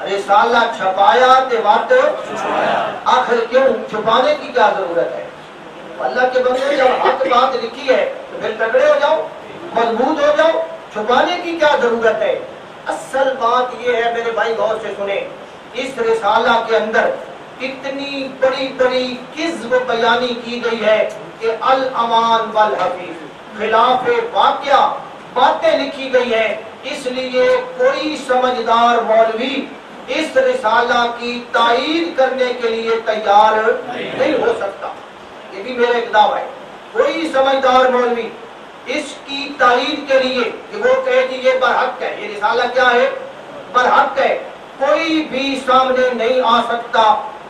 رسالہ چھپایا تے وقت آخر کیوں چھپانے کی کیا ضرورت ہے اللہ کے بندے جب حق بات لکھی ہے تو پھر تگڑے ہو جاؤ مضبوط ہو جاؤ چھپانے کی کیا ضرورت ہے اصل بات یہ ہے میرے بھائی غور سے سنیں اس رسالہ کے اندر اتنی بڑی بڑی کذب بیانی کی گئی ہے کہ الامان والحفیظ خلاف واقعہ باتیں لکھی گئی ہیں اس لیے کوئی سمجھدار مولوی اس رسالہ کی تائید کرنے کے لیے تیار نہیں ہو سکتا یہ بھی میرا ایک دعویٰ ہے کوئی سمجھدار مولوی اس کی تائید کے لیے کہ وہ کہے کہ یہ برحق ہے یہ رسالہ کیا ہے برحق ہے کوئی بھی سامنے نہیں آ سکتا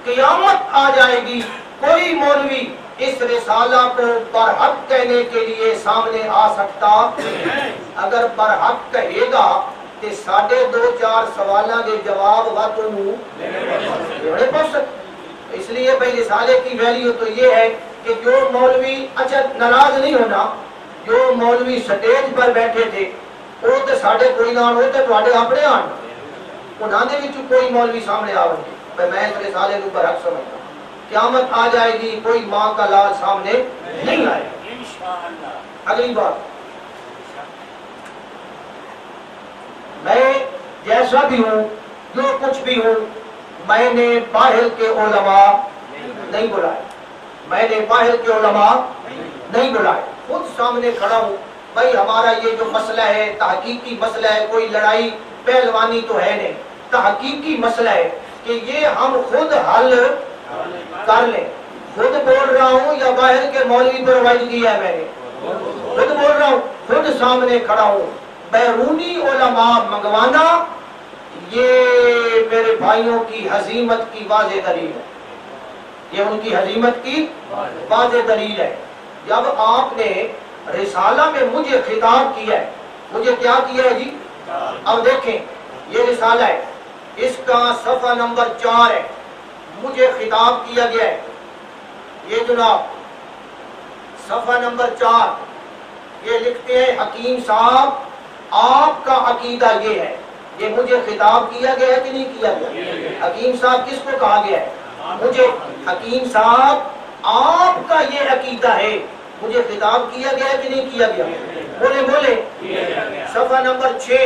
قیامت آ جائے گی کوئی مولوی اس رسالہ کو برحق کہنے کے لیے سامنے آ سکتا؟ اگر برحق کہے گا تو 2.5 سوالاں دے جواب واتوں بڑے پوچھ سکتے۔ اس لیے بھائی رسالے کی ویلیو تو یہ ہے کہ جو مولوی، اچھا ناراض نہیں ہونا، جو مولوی سٹیج پر بیٹھے تھے وہ تو ساڑھے کوئی نہ ہوئے تو تھوڑے اپنے آن انہاں دے وچ کوئی مولوی سامنے آون گے۔ میں اس رسالے کو برحق سمجھتا ہوں، قیامت آ جائے گی کوئی ماں کا لال سامنے نہیں آئے گا۔ اگلی بات، میں جیسا بھی ہوں، جو کچھ بھی ہوں، میں نے باہر کے علماء نہیں بلائے، میں نے باہر کے علماء نہیں بلائے، خود سامنے کھڑا ہوں۔ بھائی ہمارا یہ جو مسئلہ ہے تحقیقی مسئلہ ہے، کوئی لڑائی پہلوانی تو ہے نہیں، تحقیقی مسئلہ ہے کہ یہ ہم خود حل کر لیں۔ خود بول رہا ہوں یا باہر کے مولوی پر وعد کیا ہے؟ میں نے خود بول رہا ہوں، خود سامنے کھڑا ہوں۔ بیرونی علماء منگوانا یہ میرے بھائیوں کی ہزیمت کی واضح دلیل ہے، یہ ان کی ہزیمت کی واضح دلیل ہے۔ جب آپ نے رسالہ میں مجھے خطاب کیا ہے، مجھے کیا کیا ہے جی؟ اب دیکھیں یہ رسالہ ہے، اس کا صفحہ نمبر 4 ہے، مجھے خطاب کیا گیا ہے، یہ جناب صفحہ نمبر 4، یہ لکھتے ہیں حکیم صاحب آپ کا عقیدہ یہ ہے۔ یہ مجھے خطاب کیا گیا ہے کہ نہیں کیا گیا؟ حکیم صاحب کس کو کہا گیا ہے؟ مجھے۔ حکیم صاحب آپ کا یہ عقیدہ ہے، مجھے خطاب کیا گیا ہے کہ نہیں کیا گیا؟ بولے بولے۔ صفحہ نمبر 6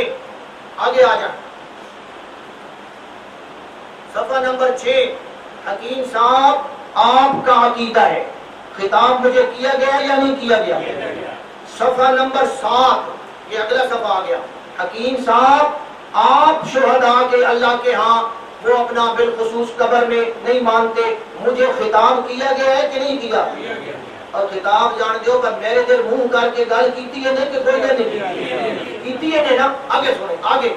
آگے آ جائیں، صفحہ نمبر 6، حکیم صاحب آپ کا عقیدہ ہے، خطاب مجھے کیا گیا یا نہیں کیا گیا؟ صفحہ نمبر 7، یہ اگلا صفحہ آ گیا، حکیم صاحب آپ شہداء کے اللہ کے ہاں وہ اپنا بالخصوص قبر میں نہیں مانتے، مجھے خطاب کیا گیا ہے کہ نہیں کیا؟ اور خطاب جان دیو کہ میرے دل منہ کر کے گل کیتی ہے نہیں کہ کوئی نہیں کیتی ہے نا۔ آگے سنیں، آگے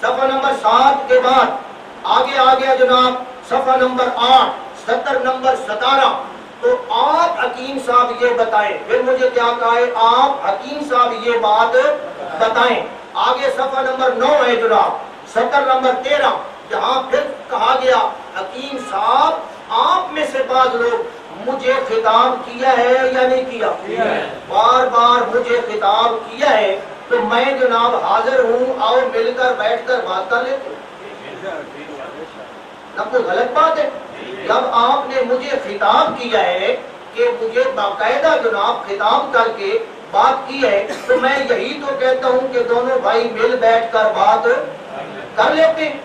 صفحہ نمبر 7 کے بعد آگے آ گیا جناب صفحہ نمبر 8، سطر نمبر 17۔ تو آپ حکیم صاحب یہ بتائیں، پھر مجھے کیا کہا ہے؟ آپ حکیم صاحب یہ بات بتائیں۔ آگے صفحہ نمبر 9 ہے جناب، سطر نمبر 13، جہاں پھر کہا گیا حکیم صاحب آپ میں سے بعض لوگ مجھے خطاب کیا ہے یا نہیں کیا؟ بار بار مجھے خطاب کیا ہے، تو میں جناب حاضر ہوں، آؤ مل کر بیٹھ کر بات کر لیتے ہیں، نہ کوئی غلط بات ہے۔ جب آپ نے مجھے خطاب کیا ہے کہ مجھے باقاعدہ جناب خطاب کر کے بات کی ہے، تو میں یہی تو کہتا ہوں کہ دونوں بھائی مل بیٹھ کر بات کر لیتے ہیں۔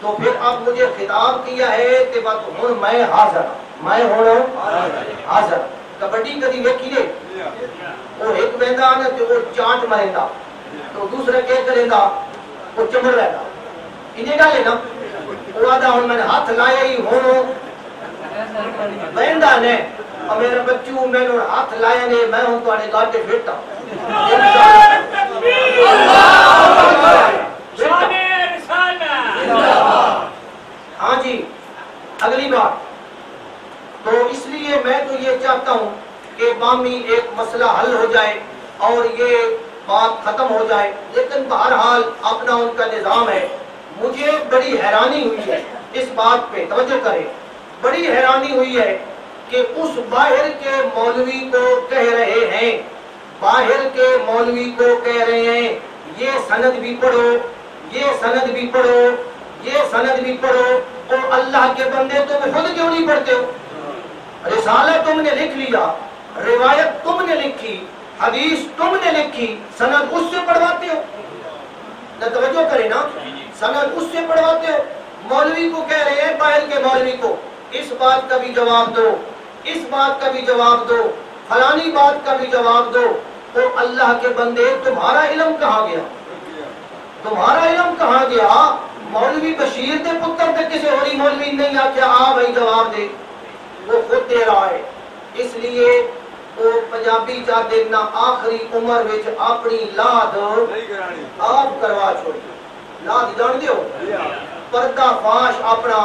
تو پھر اب مجھے خطاب کیا ہے کہ بات ہوں میں حاضر، میں ہوں حاضر۔ کبڈی کدی ویکھی نے، وہ ایک بندہ آنا تو وہ چانٹ مرے گا، تو دوسرا کیا کرے گا؟ وہ چمڑ رہے گا، انہیں گا لینا وہ آدھا ہوں میں نے ہاتھ لائے ہی ہوں بندہ نے، اور میرے بچوں میں نے ہاتھ لائے نے، میں ہوں تو آنے گاٹے پھرتا ہاں جی۔ اگلی بات، تو اس لیے میں تو یہ چاہتا ہوں کہ بامی ایک مسئلہ حل ہو جائے اور یہ بات ختم ہو جائے، لیکن بہرحال اپنا ان کا نظام ہے۔ مجھے بڑی حیرانی ہوئی ہے اس بات پہ، توجہ کریں، بڑی حیرانی ہوئی ہے کہ اس باہر کے مولوی کو کہہ رہے ہیں، باہر کے مولوی کو کہہ رہے ہیں یہ سند بھی پڑھو، یہ سند بھی پڑھو، یہ سند بھی پڑھو، تو اللہ کے بندے تم خود کیوں نہیں پڑھتے ہو؟ رسالہ تم نے لکھ لیا، روایت تم نے لکھی، حدیث تم نے لکھی، سند اس سے پڑھواتے ہو؟ نہ توجہ کریں نا، سند اس سے پڑھواتے ہو۔ مولوی کو کہہ رہے ہیں، باہر کے مولوی کو، اس بات کا بھی جواب دو، اس بات کا بھی جواب دو، فلانی بات کا بھی جواب دو۔ تو اللہ کے بندے تمہارا علم کہاں گیا؟ تمہارا علم کہاں گیا؟ مولوی بشیر دے پتر تے کسی اور مولوی نہیں آکھیا آ بھائی جواب دے، وہ خود دے رہا ہے۔ اس لیے وہ پنجابی چاہ دینا آخری عمر وچ اپنی لاد آپ کروا چھوڑی، لاد جان دیو پردہ فاش اپنا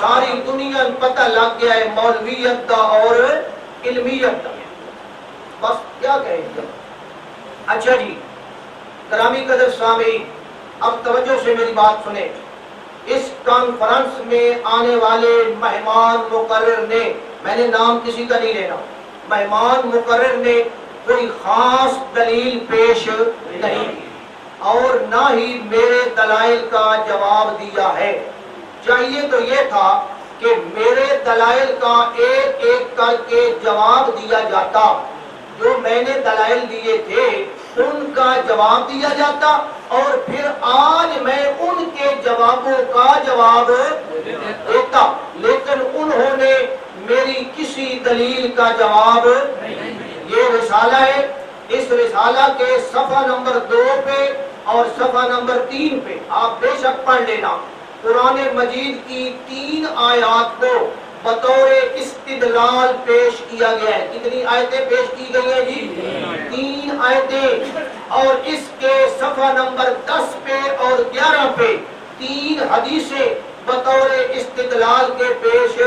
ساری دنیا پتہ لگ گیا ہے مولویت دا اور علمیت. بس کیا کہیں گے. اچھا جی گرامی قدر سامعین، اب توجہ سے میری بات سنیں. اس کانفرنس میں آنے والے مہمان مقرر نے، میں نے نام کسی کا نہیں لینا، مہمان مقرر نے کوئی خاص دلیل پیش نہیں کی اور نہ ہی میرے دلائل کا جواب دیا ہے. چاہیے تو یہ تھا کہ میرے دلائل کا ایک ایک کر کے جواب دیا جاتا. جو میں نے دلائل دیے تھے ان کا جواب دیا جاتا اور پھر آج میں ان کے جوابوں کا جواب دیتا، لیکن انہوں نے میری کسی دلیل کا جواب. یہ رسالہ ہے، اس رسالہ کے صفحہ نمبر 2 پہ اور صفحہ نمبر 3 پہ آپ بے شک پڑھ لینا. قرآن مجید کی 3 آیات کو بطور استدلال پیش کیا گیا ہے. کتنی آیتیں پیش کی گئی ہیں جی؟ 3 آیتیں. اور اس کے صفحہ نمبر 10 پہ اور 11 پہ 3 حدیثیں بطور استدلال کے پیش.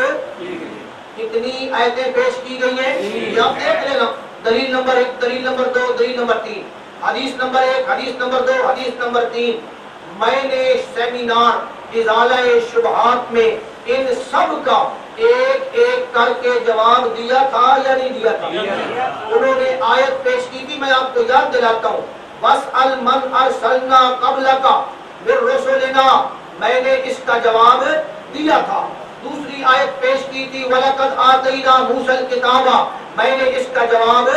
کتنی آیتیں پیش کی گئی ہیں یہ آپ دیکھ لینا. دلیل نمبر 1، دلیل نمبر 2، دلیل نمبر 3، حدیث نمبر 1، حدیث نمبر 2، حدیث نمبر 3. میں نے سیمینار ازالہ شبہات میں ان سب کا ایک ایک کر کے جواب دیا تھا یا نہیں دیا تھا؟ انہوں نے آیت پیش کی تھی، میں آپ کو یاد دلاتا ہوں. وَاسْأَلْ مَنْ أَرْسَلْنَا قَبْلَكَ مِنْ رُسُلِنَا، میں نے اس کا جواب دیا تھا. دوسری آیت پیش کی تھی وَلَقَدْ آتَيْنَا مُوسَى الْكِتَابَ، میں نے اس کا جواب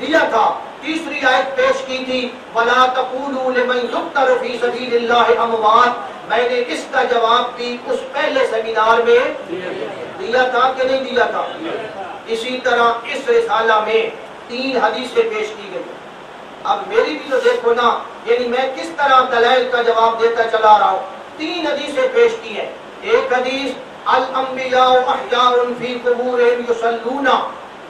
دیا تھا. تیسری آیت پیش کی تھی وَلَا تَقُولُوا لِمَنْ يُقْتَلُ فِي سَبِيلِ اللَّهِ أَمْوَاتٌ، میں نے اس کا جواب بھی اس پہلے سیمینار میں دیا تھا کہ نہیں دیا تھا. اسی طرح اس رسالہ میں 3 حدیثیں پیش کی گئی. اب میری بھی تو دیکھو نا، یعنی میں کس طرح دلائل کا جواب دیتا چلا رہا ہوں. 3 حدیثیں پیش کی ہیں. ایک حدیث الانبیاء احیاء فی قبورہم یصلون،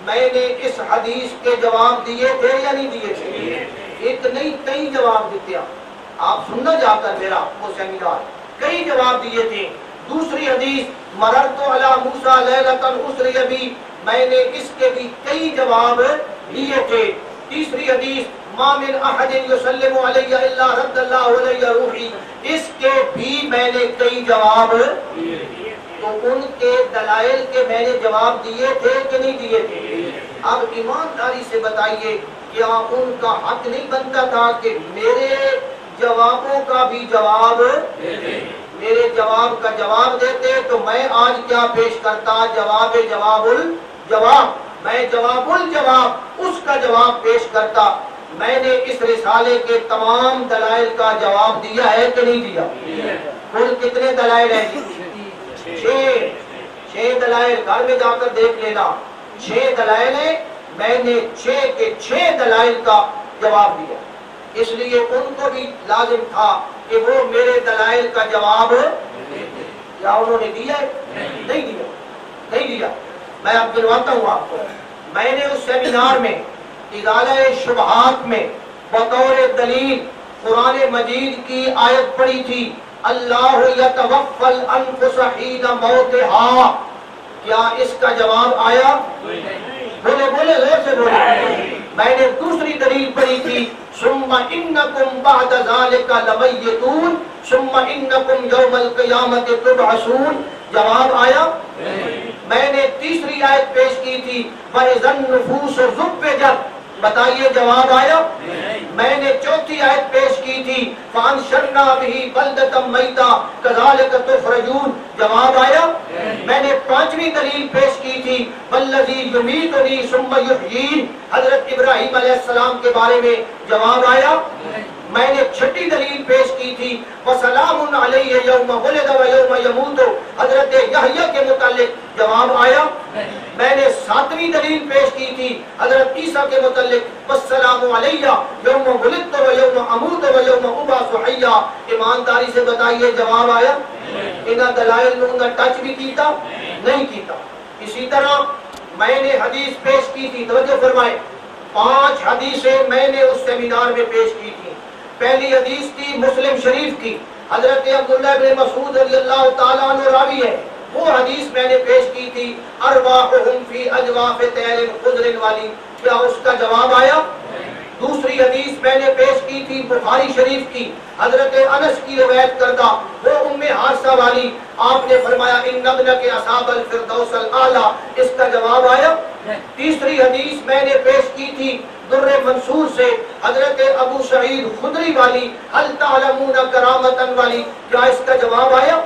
میں نے اس حدیث کے جواب دیے تھے یا نہیں دیے تھے؟ ایک نہیں کئی جواب دیتے ہیں. آپ سننا جا کر میرا وہ سیمینار، کئی جواب دیے تھے. دوسری حدیث مررت علی موسیٰ لیلۃ اسری بی، میں نے اس کے بھی کئی جواب دیے تھے. تیسری حدیث ما من احد یسلم علی الا رد اللہ علی روحی، اس کے بھی میں نے کئی جواب. تو ان کے دلائل کے میں نے جواب دیے تھے کہ نہیں دیے تھے؟ اب ایمانداری سے بتائیے کیا ان کا حق نہیں بنتا تھا کہ میرے جوابوں کا بھی جواب، میرے جواب کا جواب دیتے؟ تو میں آج کیا پیش کرتا؟ جواب الجواب. میں جواب الجواب اس کا جواب پیش کرتا. میں نے اس رسالے کے تمام دلائل کا جواب دیا ہے کہ نہیں دیا؟ کل کتنے دلائل ہیں جی؟ 6 دلائل. گھر میں جا کر دیکھ لینا. 6 دلائل ہیں. میں نے 6 کے 6 دلائل کا جواب دیا. اس لیے ان کو بھی لازم تھا کہ وہ میرے دلائل کا جواب. کیا انہوں نے دیا ہے؟ نہیں دیا، نہیں دیا. میں اب دلواتا ہوں آپ کو. میں نے اس سیمینار میں ازالہ شبہات میں بطور دلیل قرآن مجید کی آیت پڑھی تھی اللہ یتوفی الانفس حین موتہا. کیا اس کا جواب آیا؟ بولے بولے غیر سے بولے. میں نے دوسری دلیل پڑھی تھی ثم انکم بعد ذلک لمیتون ثم انکم یوم القیامت تبعثون. جواب آیا؟ میں نے تیسری آیت پیش کی تھی وَإِذَا النُّفُوسُ زُوِّجَتْ، بتائیے جواب آیا؟ میں نے چوتھی آیت پیش کی تھی فَأَنشَرْنَا بِهِ بَلْدَةً مَيْتًا كَذَلِكَ تُخْرَجُونَ. جواب آیا؟ میں نے 5ویں دلیل پیش کی تھی وَالَّذِي يُمِيتُنِي ثُمَّ يُحْيِينِ، حضرت ابراہیم علیہ السلام کے بارے میں. جواب آیا؟ میں نے 6ٹھی دلیل پیش کی تھی وَسَلَامٌ عَلَيْهِ يَوْمَ وُلِدَ وَيَوْمَ يَمُوتُ، حضرت یحییٰ کے متعلق. جواب آیا؟ میں نے 7ویں دلیل پیش کی تھی حضرت عیسیٰ کے متعلق وَالسَّلَامُ عَلَيَّ يَوْمَ وُلِدْتُ وَيَوْمَ أَمُوتُ وَيَوْمَ أُبْعَثُ حَيًّا. ایمانداری سے بتائیے جواب آیا؟ انہاں دلائل نے انہاں ٹچ بھی کیتا نہیں کیتا. اسی طرح میں نے حدیث پیش کی تھی، توجہ فرمائے، 5 حدیثیں میں نے اس سیمینار میں پیش کی تھی. پہلی حدیث تھی مسلم شریف کی، حضرت عبداللہ بن مسعود رضی اللہ تعالیٰ عنہ راوی ہے. وہ حدیث میں نے پیش کی تھی ارواحہم فی اجواف طیر خضر والی، کیا اس کا جواب آیا؟ دوسری حدیث میں نے پیش کی تھی بخاری شریف کی، حضرت انس کی روایت کردہ، وہ ام حارثہ والی، آپ نے فرمایا ان ابنک اصحاب الفردوس الاعلی، اس کا جواب آیا؟ تیسری حدیث میں نے پیش کی تھی در منصور سے حضرت ابو سعید خدری والی، هل تعلمون کرامتن والی، کیا اس کا جواب آیا؟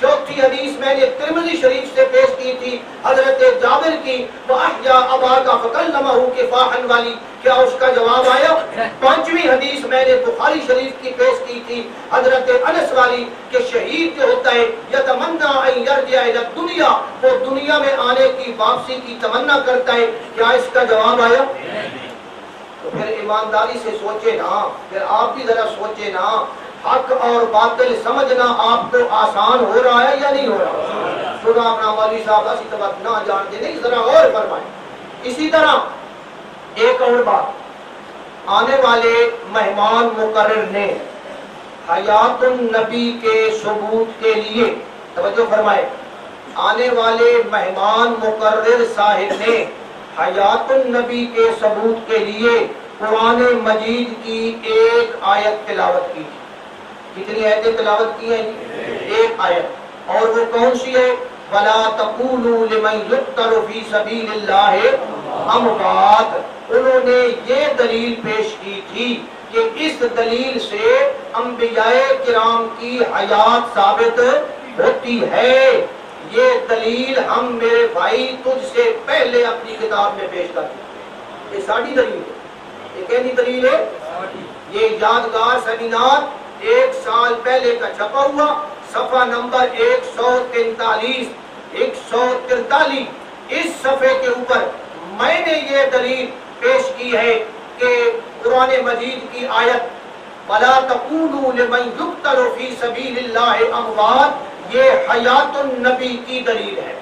چوتھی حدیث میں نے ترمذی شریف سے پیش کی تھی حضرت جابر کی وَأَحْيَا أَبَاكَ فَكَلَّمَهُ كِفَاحًا والی، کیا اس کا جواب آیا؟ پانچویں حدیث میں نے بخاری شریف کی پیش کی تھی حضرت انس والی کہ شہید جو ہوتا ہے یتمنیٰ ان یرجع الی الدنیا، وہ دنیا میں آنے کی واپسی کی تمنا کرتا ہے، کیا اس کا جواب آیا؟ تو پھر ایمانداری سے سوچے نا، پھر آپ بھی ذرا سوچے نا، حق اور باطل سمجھنا آپ کو آسان ہو رہا ہے یا نہیں ہو رہا؟ سنا اپنا مولوی صاحب اسی طرح نہ جانتے نہیں، ذرا اور فرمائیں۔ اسی طرح ایک اور بات، آنے والے مہمان مقرر نے حیات النبی کے ثبوت کے لیے توجہ فرمائے، آنے والے مہمان مقرر صاحب نے حیات النبی کے ثبوت کے لیے قرآن مجید کی ایک آیت تلاوت کی۔ کتنی آیتیں تلاوت کی ہیں؟ ایک آیت، اور وہ کون سی ہے؟ وَلَا تَقُولُوا لِمَنْ يُقْتَلُ فِي سَبِيلِ اللَّهِ أَمْوَاتٌ، انہوں نے یہ دلیل پیش کی تھی کہ اس دلیل سے انبیاء کرام کی حیات ثابت ہوتی ہے۔ یہ دلیل ہم میرے بھائی تجھ سے پہلے اپنی کتاب میں پیش کرتے ہیں، یہ ساڑھی دلیل ہے۔ یہ کہنی دلیل ہے؟ یہ یادگار سیمینار 1 سال پہلے کا چھپا ہوا، صفحہ نمبر 143 143، اس صفحے کے اوپر میں نے یہ دلیل پیش کی ہے کہ قرآن مجید کی آیت وَلَا تَقُولُوا لِمَنْ يُقْتَلُ فِي سَبِيلِ اللَّهِ أَمْوَاتٌ، یہ حیات النبی کی دلیل ہے۔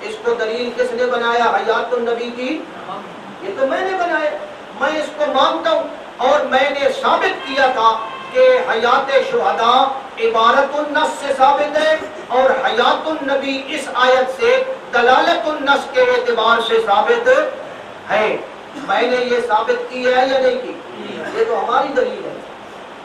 اس کو دلیل کس نے بنایا حیات النبی کی؟ یہ تو میں نے بنایا، میں اس کو مانتا ہوں، اور میں نے ثابت کیا تھا کہ حیات شہداء عبارت النص سے ثابت ہے، اور حیات النبی اس آیت سے دلالت النص کے اعتبار سے ثابت ہے۔ میں نے یہ ثابت کی ہے یا نہیں کی؟ یہ تو ہماری دلیل ہے،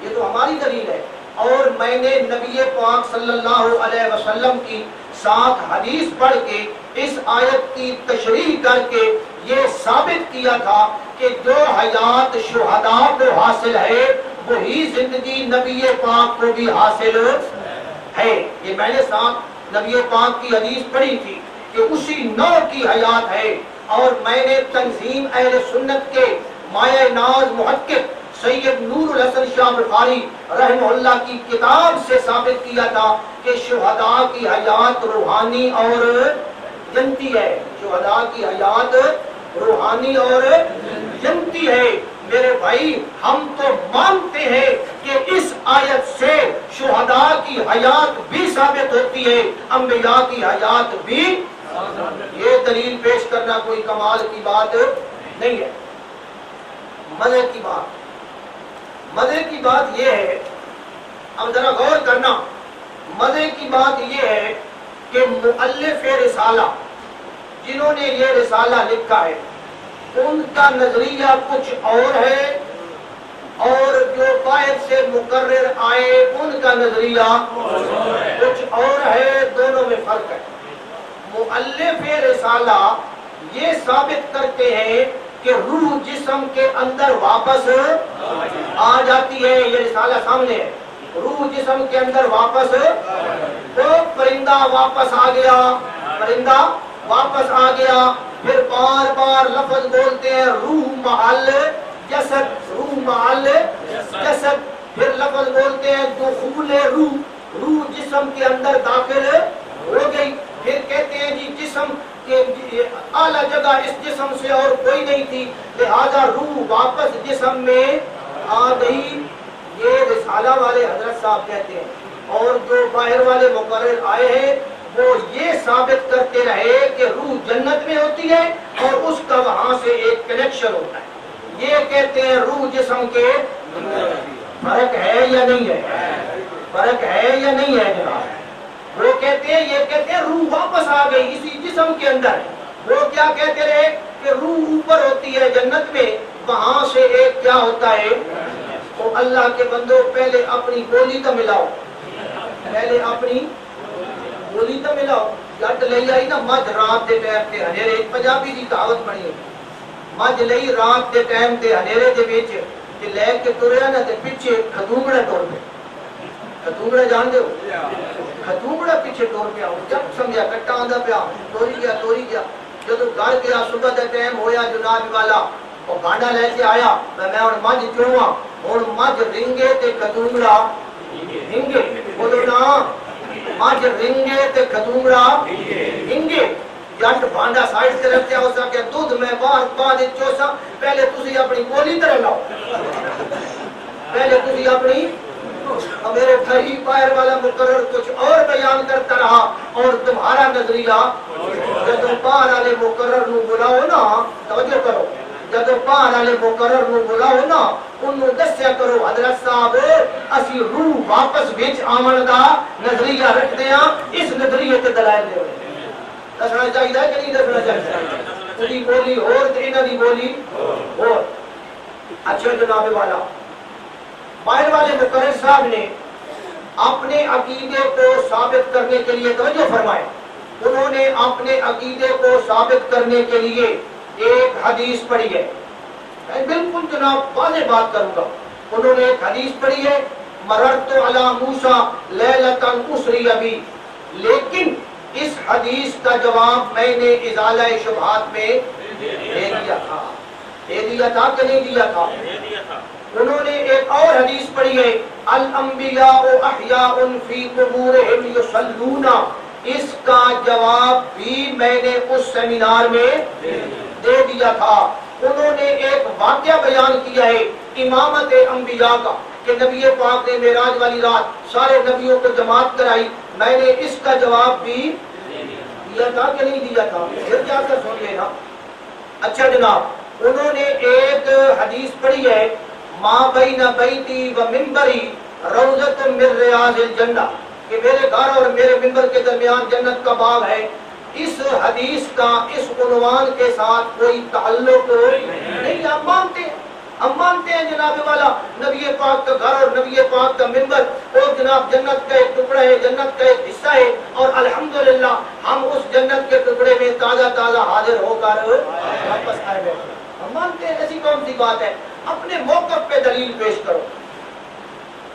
یہ تو ہماری دلیل ہے۔ اور میں نے نبی پاک صلی اللہ علیہ وسلم کی 7 حدیث پڑھ کے اس آیت کی تشریح کر کے یہ ثابت کیا تھا کہ جو حیات شہداء کو حاصل ہے وہی زندگی نبی پاک کو بھی حاصل ہے۔ یہ میں نے 7 نبی پاک کی حدیث پڑھی تھی کہ اسی نوع کی حیات ہے، اور میں نے تنظیم اہل سنت کے مایہ ناز محقق سید نور الحسن شاہ بخاری رحمہ اللہ کی کتاب سے ثابت کیا تھا کہ شہداء کی حیات روحانی اور جنتی ہے، شہداء کی حیات روحانی اور جنتی ہے۔ میرے بھائی ہم تو مانتے ہیں کہ اس آیت سے شہداء کی حیات بھی ثابت ہوتی ہے، انبیاء کی حیات بھی۔ یہ دلیل پیش کرنا کوئی کمال کی بات نہیں ہے۔ مزے کی بات، مزے کی بات یہ ہے، اب ذرا غور کرنا، مزے کی بات یہ ہے کہ مؤلف رسالہ جنہوں نے یہ رسالہ لکھا ہے ان کا نظریہ کچھ اور ہے، اور جو باہر سے مقرر آئے ان کا نظریہ کچھ اور ہے، دونوں میں فرق ہے۔ مؤلف رسالہ یہ ثابت کرتے ہیں کہ روح جسم کے اندر واپس آ جاتی ہے، یہ رسالہ سامنے ہے، روح جسم کے اندر واپس، تو پرندہ واپس آ گیا، پرندہ واپس آ گیا، پھر بار بار لفظ بولتے ہیں روح محل جسد، روح محل جسد، پھر لفظ بولتے ہیں دخول روح، روح جسم کے اندر داخل ہو گئی، پھر کہتے ہیں جی جسم کہ اعلیٰ جگہ اس جسم سے اور کوئی نہیں تھی لہذا روح واپس جسم میں آ گئی، یہ رسالہ والے حضرت صاحب کہتے ہیں۔ اور جو باہر والے مقرر آئے ہیں وہ یہ ثابت کرتے رہے کہ روح جنت میں ہوتی ہے اور اس کا وہاں سے ایک کنیکشن ہوتا ہے، یہ کہتے ہیں روح جسم کے فرق ہے یا نہیں ہے؟ فرق ہے یا نہیں ہے جناب؟ وہ کہتے ہیں، یہ کہتے ہیں روح واپس آ گئی اسی جسم کے اندر. وہ کیا کہتے رہے کہ روح اوپر ہوتی ہے جنت میں، وہاں سے ایک کیا ہوتا ہے. تو اللہ کے بندوں پہلے اپنی بولی تو ملاؤ، پہلے اپنی بولی تو ملاؤ. جٹ لئی آئی نا مجھ رات دے ٹائم تے ہنیرے، پنجابی دی کہاوت بنی ہے، مجھ لئی رات دے ٹائم تے ہنیرے دے وچ تے لے کے تریا نا تے پیچھے کھتونگڑا ٹور پہ. کھتونگڑا جان دے ہو؟ کھتونگڑا پیچھے ٹور پہ آؤ، جب سمجھا کٹا آندا پیا توری گیا. جدو گھر گیا صبح دے ٹائم ہویا جناب والا وہ بانڈا لے کے آیا، میں ہن مجھ چواں، ہن مجھ رنگے تے کھتونگڑا ہنگے. بولو نا، مجھ رنگے تے کھتونگڑا ہنگے. جٹ بانڈا سائڈ سے رکھیا ہو سکے دودھ میں باہر بعد چوسا. پہلے تسی اپنی بولی طرح لاؤ، پہلے تسی اپنی. میرے بھائی باہر والا مقرر کچھ اور بیان کرتا رہا اور تمہارا نظریہ. جب باہر والے مقرر نو بلاؤ نا، توجہ کرو، جب باہر والے مقرر نو بلاؤ نا، انہوں دسیا کرو حضرت صاحب اسی روح واپس وچ آمن دا نظریہ رکھتے ہیں، اس نظریے تے دلائل دے. دسنا چاہیے کہ نہیں دسنا چاہیے؟ تیری بولی اور تے انہاں دی بولی اور. اچھا جناب والا، باہر والے مقرر صاحب نے اپنے عقیدے کو ثابت کرنے کے لیے توجہ فرمائے، انہوں نے اپنے عقیدے کو ثابت کرنے کے لیے ایک حدیث پڑھی ہے. میں بالکل جناب واضح بات کروں گا. انہوں نے ایک حدیث پڑھی ہے، مررت علی موسیٰ لیلۃ اسری بی. لیکن اس حدیث کا جواب میں نے ازالہ شبہات میں دے دیا تھا. دے دیا تھا کہ نہیں دیا تھا؟ انہوں نے ایک اور حدیث پڑھی ہے، الانبیاء احیاء فی قبورہم یصلون. اس کا جواب بھی میں نے اس سیمینار میں دے دیا تھا. انہوں نے ایک واقعہ بیان کیا ہے امامت انبیاء کا کہ نبی پاک نے معراج والی رات سارے نبیوں کو جماعت کرائی. میں نے اس کا جواب بھی دیا تھا کہ نہیں دیا تھا؟ پھر جا کر سن لینا. اچھا جناب، انہوں نے ایک حدیث پڑھی ہے، ما بین بیتی و منبری روضۃ من ریاض الجنہ، کہ میرے گھر اور میرے منبر کے درمیان جنت کا باغ ہے. اس حدیث کا اس عنوان کے ساتھ کوئی تعلق نہیں. ہم مانتے ہیں جناب والا نبی پاک کا گھر اور نبی پاک کا منبر اور جناب جنت کا ایک ٹکڑا ہے، جنت کا ایک حصہ ہے، اور الحمدللہ ہم اس جنت کے ٹکڑے میں تازہ تازہ حاضر ہو کر واپس آئے ہیں. ہم مانتے ہیں، ایسی کون سی بات ہے؟ اپنے موقف پہ دلیل پیش کرو.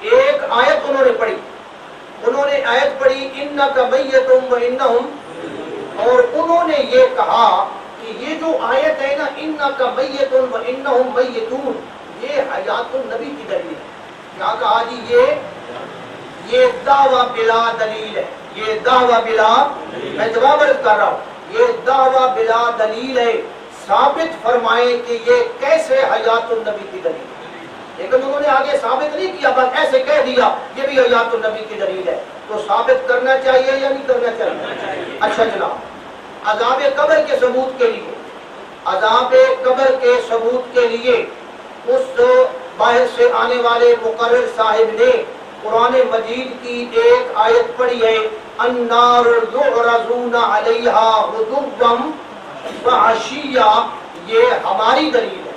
ایک آیت انہوں نے پڑھی، انہوں نے آیت پڑھی انک میت و انہم، اور انہوں نے یہ کہا کہ یہ جو آیت ہے نا انک میت و انہم میتون، یہ حیات النبی کی دلیل ہے. کیا کہا جی؟ یہ دعویٰ بلا دلیل ہے. یہ دعویٰ بلا، میں جواب عرض کر رہا ہوں، یہ دعویٰ بلا دلیل ہے. ثابت فرمائیں کہ یہ کیسے حیات النبی کی دلیل ہے. لیکن انہوں نے آگے ثابت نہیں کیا، بس ایسے کہہ دیا یہ بھی حیات النبی کی دلیل ہے. تو ثابت کرنا چاہیے یا نہیں کرنا چاہیے؟ اچھا جناب، عذاب قبر کے ثبوت کے لیے، عذاب قبر کے ثبوت کے لیے اس باہر سے آنے والے مقرر صاحب نے قرآن مجید کی ایک آیت پڑھی ہے، النار یعرضون علیہا غدوا وعشیہ. یہ ہماری دلیل ہے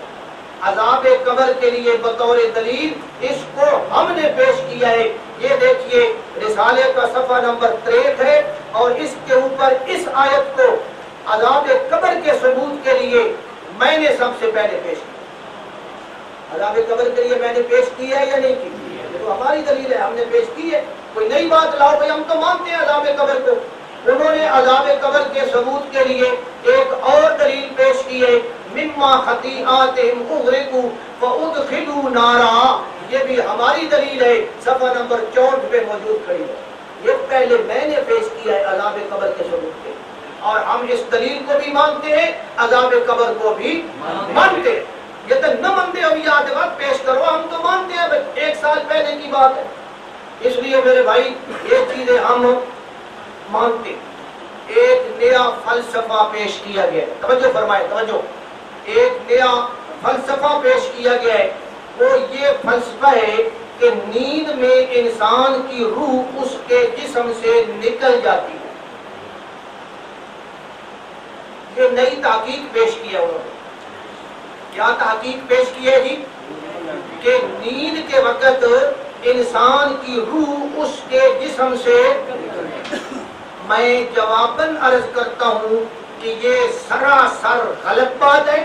عذاب قبر کے لیے بطور دلیل. اس کو ہم نے پیش کیا ہے. یہ دیکھیے رسالے کا صفحہ نمبر 63 ہے، اور اس کے اوپر اس آیت کو عذاب قبر کے ثبوت کے لیے میں نے سب سے پہلے پیش کیا. عذاب قبر کے لیے میں نے پیش کی ہے یا نہیں کی؟ یہ تو ہماری دلیل ہے، ہم نے پیش کی ہے. کوئی نئی بات لاؤ بھائی، ہم تو مانتے ہیں عذاب قبر کو. انہوں نے عذاب قبر کے ثبوت کے لیے ایک اور دلیل پیش کی ہے، مما خطیئاتہم اغرقوا فادخلوا نارا. یہ بھی ہماری دلیل ہے، صفحہ نمبر 64 پہ موجود کھڑی ہے. یہ پہلے میں نے پیش کیا ہے عذاب قبر کے ثبوت کے، اور ہم اس دلیل کو بھی مانتے ہیں، عذاب قبر کو بھی مانتے ہیں. یہ تو نہ مانتے ہو یاد وقت پیش کرو، ہم تو مانتے ہیں، 1 سال پہلے کی بات ہے. اس لیے میرے بھائی یہ چیزیں ہم مانتے. ایک نیا فلسفہ پیش کیا گیا ہے، توجہ فرمائے، توجہ. ایک نیا فلسفہ پیش کیا گیا ہے، وہ یہ فلسفہ ہے کہ نیند میں انسان کی روح اس کے جسم سے نکل جاتی ہے. یہ نئی تحقیق پیش کی ہے انہوں نے. کیا تحقیق پیش کی ہے جی؟ کہ نیند کے وقت انسان کی روح اس کے جسم سے. میں جواباً عرض کرتا ہوں کہ یہ سراسر غلط بات ہے،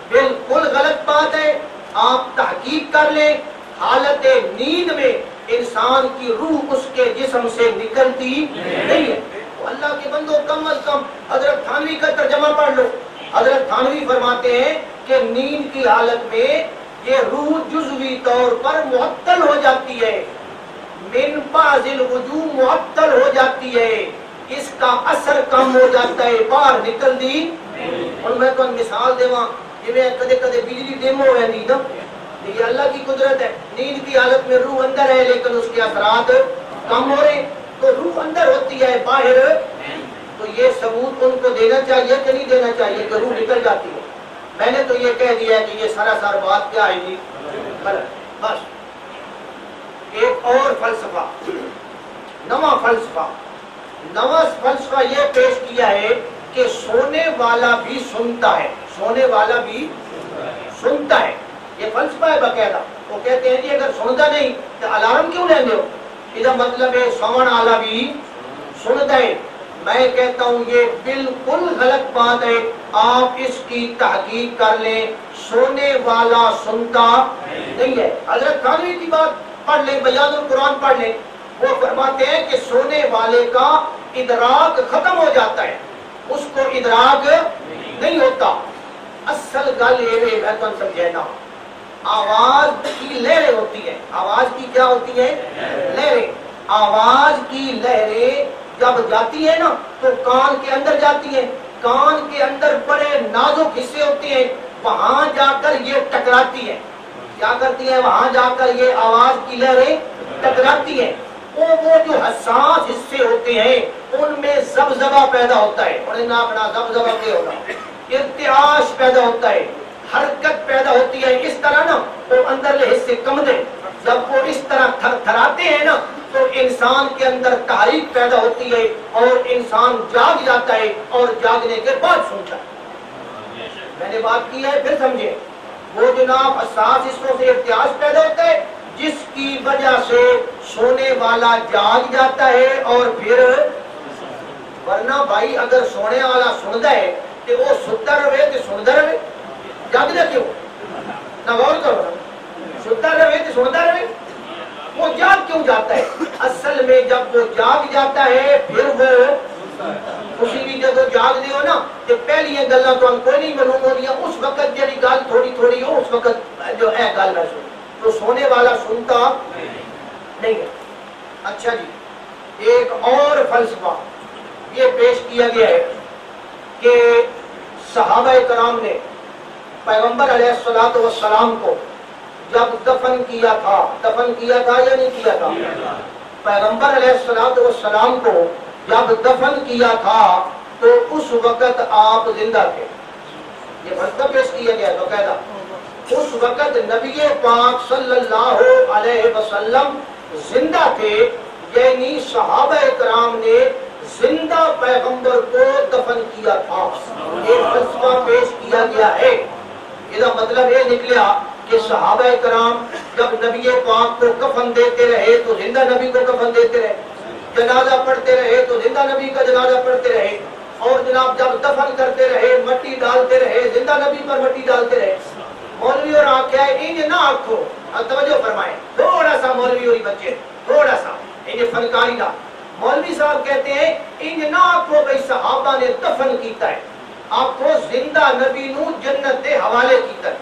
بالکل غلط بات ہے. آپ تحقیق کر لیں، حالت نیند میں انسان کی روح اس کے جسم سے نکلتی نہیں ہے. اللہ کے بندوں کم از کم حضرت تھانوی کا ترجمہ پڑھ لو. حضرت تھانوی فرماتے ہیں کہ نیند کی حالت میں یہ روح جزوی طور پر معطل ہو جاتی ہے، من بعض الوجوہ معطل ہو جاتی ہے، اس کا اثر کم ہو جاتا ہے، باہر نکل دی. اور میں تو مثال دیواں جویں کدے کدے بجلی ڈم ہو جاندی نا، یہ اللہ کی قدرت ہے. نیند کی حالت میں روح اندر ہے لیکن اس کے اثرات کم ہو رہے، تو روح اندر ہوتی ہے باہر. تو یہ ثبوت ان کو دینا چاہیے کہ نہیں دینا چاہیے کہ روح نکل جاتی ہے؟ میں نے تو یہ کہہ دیا کہ یہ سراسر بات کیا ہے جی، بس. ایک اور فلسفہ، نواں فلسفہ یہ پیش کیا ہے کہ سونے والا بھی سنتا ہے. سونے والا بھی سنتا ہے، یہ فلسفہ ہے باقاعدہ. وہ کہتے ہیں جی اگر سنتا نہیں تو الارم کیوں لیندے ہو؟ اس کا مطلب ہے سون والا بھی سنتا ہے. میں کہتا ہوں یہ بالکل غلط بات ہے. آپ اس کی تحقیق کر لیں، سونے والا سنتا نہیں ہے. حضرت تھانوی کی بات پڑھ لیں، بیان القرآن پڑھ لیں. وہ فرماتے ہیں کہ سونے والے کا ادراک ختم ہو جاتا ہے، اس کو ادراک نہیں ہوتا. اصل گل یہ میں تو سمجھے نا، آواز کی لہریں ہوتی ہیں. آواز کی کیا ہوتی ہے؟ لہریں. آواز کی لہریں جب جاتی ہیں نا تو کان کے اندر جاتی ہیں. کان کے اندر بڑے نازک حصے ہوتے ہیں، وہاں جا کر یہ ٹکراتی ہیں. کیا کرتی ہیں؟ وہاں جا کر یہ آواز کی لہریں ٹکراتی ہیں. وہ جو حساس حصے ہوتے ہیں ان میں زبزبہ پیدا ہوتا ہے. انہیں ناپنا زبزبہ کے ہونا، ارتعاش پیدا ہوتا ہے، حرکت پیدا ہوتی ہے. اس طرح نا وہ اندرلے حصے کم دیں. جب وہ اس طرح تھر تھراتے ہیں نا تو انسان کے اندر تحریک پیدا ہوتی ہے اور انسان جاگ جاتا ہے اور جاگنے کے بعد سنتا ہے. میں نے بات کی ہے، پھر سمجھے. وہ جناب حساس حصوں سے ارتعاش پیدا ہوتا ہے جس کی وجہ سے سونے والا جاگ جاتا ہے. اور پھر ورنہ بھائی اگر سونے والا سنتا ہے تو وہ ستا رہے تو سنتا رہے، جاگنا کیوں؟ نہ غور کرو، سنتا رہے تو سنتا رہے، وہ جاگ کیوں جاتا ہے؟ اصل میں جب وہ جاگ جاتا ہے پھر وہ خوشی بھی جب جاگ دے ہو نا کہ پہلی یہ گلاں تو ہم کوئی نہیں معلوم ہونی، اس وقت جڑی گل تھوڑی تھوڑی ہو اس وقت جو ہے گل میں سن، تو سونے والا سنتا نہیں ہے. اچھا جی، ایک اور فلسفہ یہ پیش کیا گیا ہے کہ صحابہ کرام نے پیغمبر علیہ الصلوۃ والسلام کو جب دفن کیا تھا یا نہیں کیا تھا؟ پیغمبر علیہ الصلوۃ والسلام کو جب دفن کیا تھا تو اس وقت آپ زندہ تھے. یہ فلسفہ پیش کیا گیا ہے باقاعدہ. اس وقت نبی پاک صلی اللہ علیہ وسلم زندہ تھے، یعنی صحابہ کرام نے زندہ پیغمبر کو دفن کیا تھا. ایک فلسفہ پیش کیا گیا ہے. اس کا مطلب یہ نکلا کہ صحابہ کرام جب نبی پاک کو کفن دیتے رہے تو زندہ نبی کو کفن دیتے رہے، جنازہ پڑھتے رہے تو زندہ نبی کا جنازہ پڑھتے رہے، اور جناب جب دفن کرتے رہے مٹی ڈالتے رہے، زندہ نبی پر مٹی ڈالتے رہے. مولوی اور آنکھیں انج نہ آنکھو، توجہ فرمائیں تھوڑا سا مولوی اور بچے تھوڑا سا انج فنکاری کا. مولوی صاحب کہتے ہیں انج نہ آنکھو بھئی صحابہ نے دفن کیتا ہے، آپ کو زندہ نبی نو جنت دے حوالے کیتا ہے.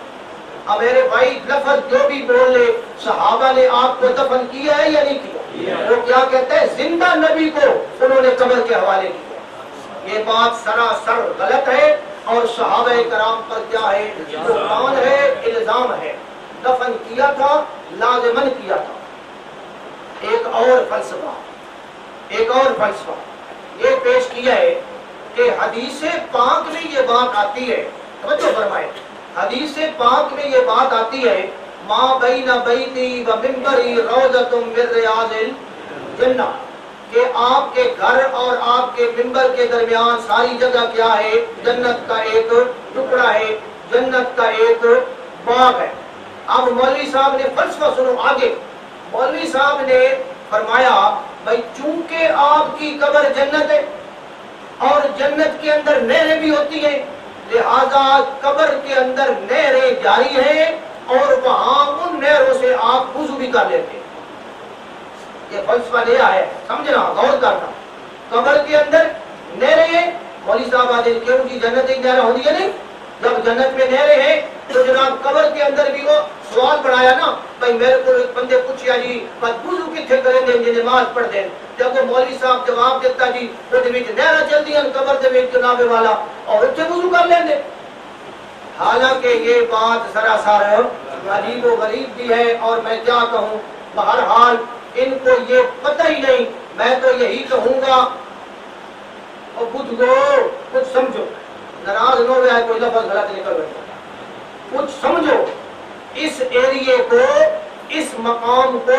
اب میرے بھائی لفظ جو بھی بول لے، صحابہ نے آپ کو دفن کیا ہے یا نہیں کیا؟ وہ کیا کہتے ہیں؟ زندہ نبی کو انہوں نے قبر کے حوالے کیا. یہ بات سراسر غلط ہے اور صحابہ کرام پر کیا ہے؟ بہتان ہے، الزام ہے. دفن کیا تھا، لازمن کیا تھا. ایک اور فلسفہ یہ پیش کیا ہے کہ حدیث پاک میں یہ بات آتی ہے، توجہ فرمائے، حدیث پاک میں یہ بات آتی ہے ما بین بیتی و منبری روضۃ من ریاض الجنہ، کہ آپ کے گھر اور آپ کے منبر کے درمیان ساری جگہ کیا ہے؟ جنت کا ایک ٹکڑا ہے، جنت کا ایک باغ ہے۔ اب مولوی صاحب نے فلسفہ سنو آگے، مولوی صاحب نے فرمایا بھائی چونکہ آپ کی قبر جنت ہے اور جنت کے اندر نہریں بھی ہوتی ہیں، لہذا قبر کے اندر نہریں جاری ہیں اور وہاں ان نہروں سے آپ وضو بھی کر لیتے ہیں۔ یہ فلسفہ لے آیا ہے، سمجھنا، غور کرنا۔ قبر کے اندر نہریں ہیں، مولوی صاحب آج کیوں جی جنت ایک نہر ہوتی ہے نہیں؟ جب جنت میں نہریں ہیں تو جناب قبر کے اندر بھی وہ سوال بڑھایا نا، بھائی میرے کو ایک بندے پوچھیا جی وضو کتنے کریں گے جی نماز پڑھ دیں؟ جب وہ مولوی صاحب جواب دیتا جی وہ نہر چلتی ہیں قبر دے وچ جناب والا اور اتنے وضو کر لیں گے۔ حالانکہ یہ بات سراسر عجیب و غریب بھی ہے، اور میں کیا کہوں، بہرحال ان کو یہ پتہ ہی نہیں۔ میں تو یہی کہوں گا اور کچھ گو کچھ سمجھو، ناراض نہ ہو جائے کوئی لفظ غلط نکل رہا، کچھ سمجھو۔ اس ایریے کو، اس مقام کو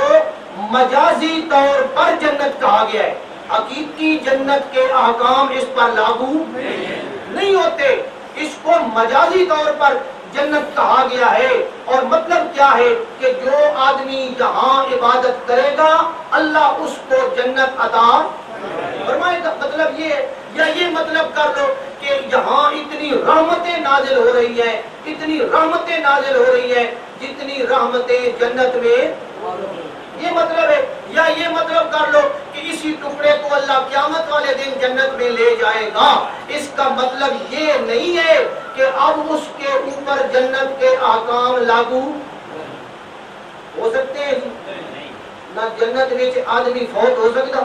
مجازی طور پر جنت کہا گیا ہے، حقیقی جنت کے احکام اس پر لاگو نہیں ہوتے، اس کو مجازی طور پر جنت کہا گیا ہے۔ اور مطلب کیا ہے کہ جو آدمی یہاں عبادت کرے گا اللہ اس کو جنت عطا فرمائے گا۔ مطلب یہ، یا یہ مطلب کر لو کہ یہاں اتنی رحمتیں نازل ہو رہی ہیں، اتنی رحمتیں نازل ہو رہی ہیں جتنی رحمتیں جنت میں، یہ مطلب ہے۔ یا یہ مطلب کر لو کہ اسی ٹکڑے کو اللہ قیامت والے دن جنت میں لے جائے گا۔ اس کا مطلب یہ نہیں ہے کہ اب اس کے اوپر جنت کے احکام لاگو ہو سکتے ہیں۔ نہ جنت میں آدمی فوت ہو سکتا،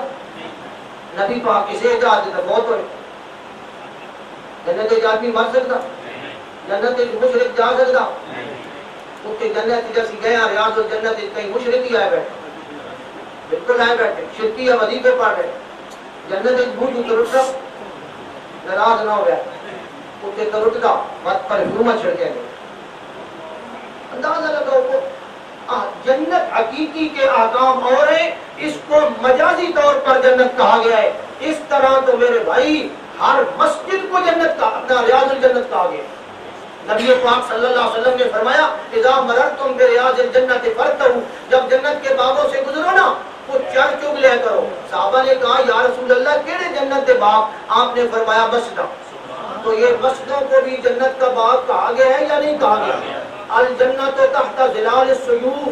نبی پاک کسے اجازت دیتا فوت ہوئے؟ جنت میں آدمی مر سکتا، جنت میں مشرک جا سکتا؟ کیونکہ جنت جیسی گیا ریاض الجنت کہیں مشرک ہی آئے بیٹھے، بالکل آئے بیٹھے شرکی وظیفے پڑھ رہے، جنت ایک بھوجو تو رٹا، ناراض نہ ہو گیا کیونکہ تو رٹتا بات پر حکومت چھڑ گیا۔ اندازہ لگاؤ کو جنت حقیقی کے احکام اور ہیں، اس کو مجازی طور پر جنت کہا گیا ہے۔ اس طرح تو میرے بھائی ہر مسجد کو جنت کا اپنا ریاض الجنت کہا گیا۔ نبی پاک صلی اللہ علیہ وسلم نے فرمایا اذا مررتم بریاض الجنت فرتعوا، جب جنت کے باغوں سے گزرو نا وہ چڑھ چگ لیا کرو۔ صحابہ نے کہا یا رسول اللہ کیڑے جنت کے باغ؟ آپ نے فرمایا مسجد۔ تو یہ مسجدوں کو بھی جنت کا باغ کہا گیا ہے یا نہیں کہا گیا؟ الجنت تحت ظلال السیوف،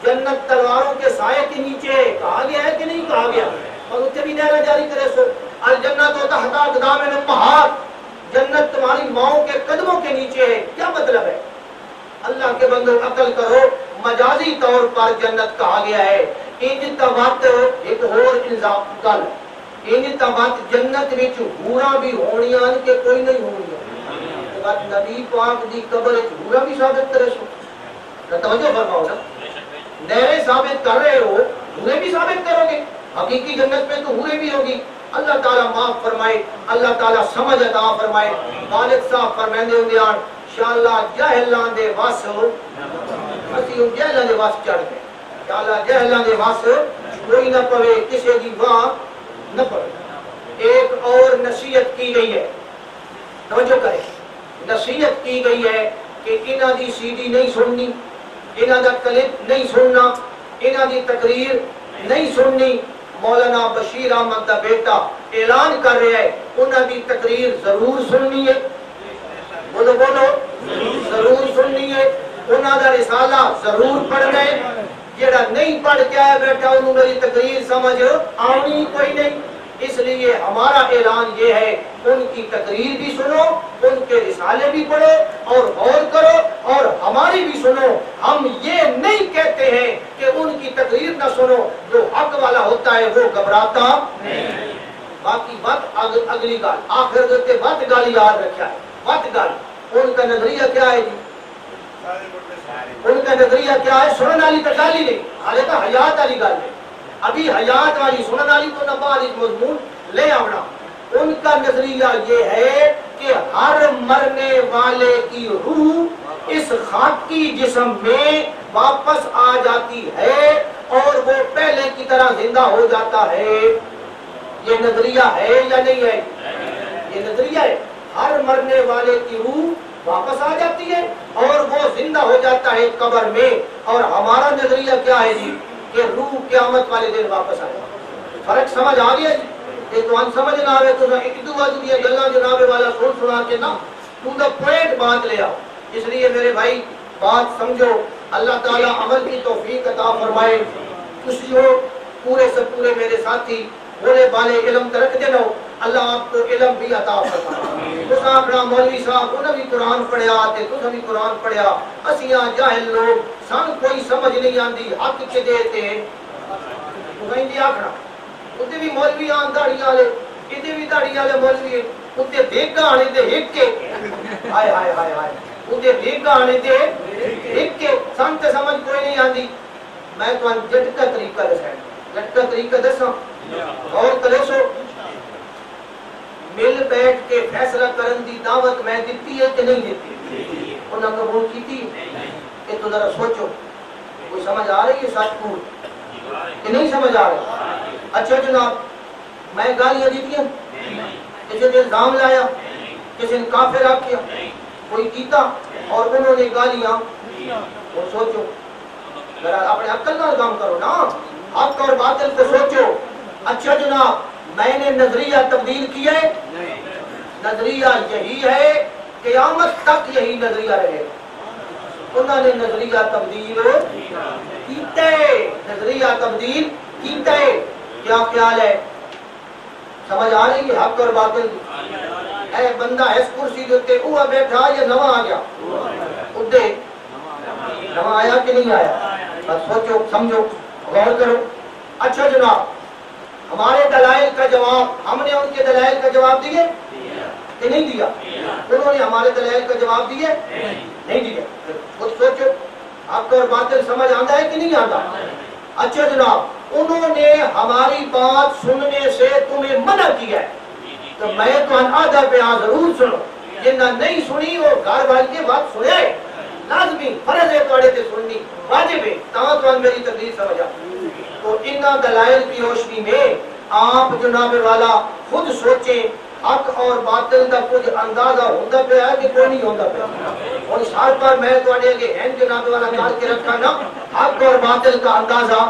جنت تلواروں کے سائے کے نیچے کہا گیا ہے کہ نہیں کہا گیا؟ اور اتنے بھی نعرہ جاری کرے سو الجنت تحت اقدام الامہات، جنت تمہاری ماؤں کے قدموں کے نیچے ہے۔ کیا مطلب ہے؟ اللہ کے بندو عقل کرو، مجازی طور پر جنت کہا گیا ہے۔ انج تبات ایک اور الزام گل، انج تبات جنت وچ حوراں بھی ہونیاں کہ کوئی نہیں ہونیاں؟ نبی پاک دی قبر وچ حوراں بھی ثابت کرے سو، توجہ فرماؤ نا، نہریں ثابت کر رہے ہو، حوریں بھی ثابت کرو گے، حقیقی جنت میں تو حوریں بھی ہوگی۔ اللہ تعالیٰ معاف فرمائے، اللہ تعالیٰ سمجھ عطا فرمائے۔ والد صاحب فرمائندے ہوندے آن انشاءاللہ جہلاں دے وس اسی ہوں جہلاں دے وس چڑھ گئے، انشاءاللہ جہلاں دے وس کوئی نہ پوے، کسی دی واہ نہ پڑے۔ ایک اور نصیحت کی گئی ہے، توجہ کریں، نصیحت کی گئی ہے کہ انہاں دی سی ڈی نہیں سننی، انہاں دا کلپ نہیں سننا، انہاں دی تقریر نہیں سننی۔ مولانا بشیر احمد دا بیٹا اعلان کر رہا ہے انہاں دی تقریر ضرور سننی ہے، بولو بولو ضرور سننی ہے، انہاں دا رسالہ ضرور پڑھنا ہے۔ جیڑا نہیں پڑھ کے آیا بیٹا انہوں میری تقریر سمجھ آنی کوئی نہیں۔ اس لیے ہمارا اعلان یہ ہے ان کی تقریر بھی سنو، ان کے رسالے بھی پڑھو اور غور کرو، اور ہماری بھی سنو۔ ہم یہ نہیں کہتے ہیں کہ ان کی تقریر نہ سنو، جو حق والا ہوتا ہے وہ گھبراتا نہیں۔ باقی بات اگلی گال، آخر دیتے بات گالی یاد رکھا ہے، بات گالی ان کا نظریہ کیا ہے جی؟ ان کا نظریہ کیا ہے؟ سنن والی تو گالی نہیں، حالے تو حیات والی گال ہے، ابھی حیات والی سنن والی تو نبال اس مضمون لے آونا۔ ان کا نظریہ یہ ہے کہ ہر مرنے والے کی روح اس خاکی جسم میں واپس آ جاتی ہے اور وہ پہلے کی طرح زندہ ہو جاتا ہے. یہ نظریہ ہے یا نہیں ہے؟ یہ نظریہ ہے. ہر مرنے والے کی روح واپس آ جاتی ہے اور وہ زندہ ہو جاتا ہے قبر میں. اور ہمارا نظریہ کیا ہے جی؟ کہ روح قیامت والے دن واپس آئے. فرق سمجھ آ گیا جی؟ یہ تو ان سمجھ نہ آئے تو ایک دو یہ گلا جناب والا سنا کے نا تو دا پوائنٹ بات لیا. اس لیے میرے بھائی بات سمجھو. اللہ تعالیٰ عمل کی توفیق عطا فرمائے. خوشی ہو پورے سے پورے میرے ساتھی بولے بالے علم ترک دینا. اللہ آپ کو علم بھی عطا فرمائے. تو اپنا مولوی صاحب انہوں بھی قرآن پڑھیا تے تو بھی قرآن پڑھیا. اسیاں جاہل لوگ سان کوئی سمجھ نہیں آندی حق کے دیتے تو کہیں دی آکھنا اتنے بھی مولوی آن داڑھی والے اتنے بھی داڑھی والے مولوی اتنے دیکھا آنے دے ہک کے ہائے ہائے ہائے ہائے اتنے دیکھا آنے دے ہک کے سان تے سمجھ کوئی نہیں آندی. میں تو جٹ کا طریقہ دسا جٹ کا طریقہ دسا اور کرے سو مل بیٹھ کے فیصلہ کرن دی دعوت میں دیتی ہے کہ نہیں دیتی؟ انہوں نے قبول کی تھی کہ تو ذرا سوچو. کوئی سمجھ آ رہی ہے سچ پور کہ نہیں سمجھ آ رہی؟ اچھا جناب میں گالیاں دیتی ہیں کسی نے الزام لایا کسی نے کافر آپ کیا کوئی کیتا اور انہوں نے گالیاں اور سوچو ذرا اپنے عقل کا کام کرو نا. حق اور باطل کو سوچو. اچھا جناب میں نے نظریہ تبدیل کیا ہے. نظریہ یہی ہے قیامت تک یہی نظریہ رہے. انہوں نے نظریہ تبدیل کیتا ہے. نظریہ تبدیل کیتا ہے. کیا خیال ہے؟ سمجھ آ رہی ہے حق اور باطل؟ اے بندہ اس کرسی دیتے ہوا بیٹھا یا نواں آ گیا؟ ادھے نواں آیا کہ نہیں آیا؟ بس سوچو سمجھو غور کرو. اچھا جناب ہمارے دلائل کا جواب ہم نے ان کے دلائل کا جواب دیے کہ نہیں دیا؟ انہوں نے ہمارے دلائل کا جواب دیے نہیں دیا. خود سوچو حق اور باطل سمجھ آتا ہے کہ نہیں آتا؟ اچھا جناب انہوں نے ہماری بات سننے سے تمہیں منع کیا ہے تو میں تو آدھا پہ ضرور سنو. جنہ نہیں سنی وہ گھر بھائی کے بات سنے لازمی فرض ہے توڑے تے سننی واجب ہے. تاں تو میری تقریر سمجھا. تو ان دلائل کی روشنی میں آپ جناب والا خود سوچیں حق اور باطل کا کچھ اندازہ ہوتا پہ ہے کہ کوئی نہیں ہوتا پہ. اور اس حال پر میں تو آنے ہیں جناب والا کار کے رکھا نا حق اور باطل کا اندازہ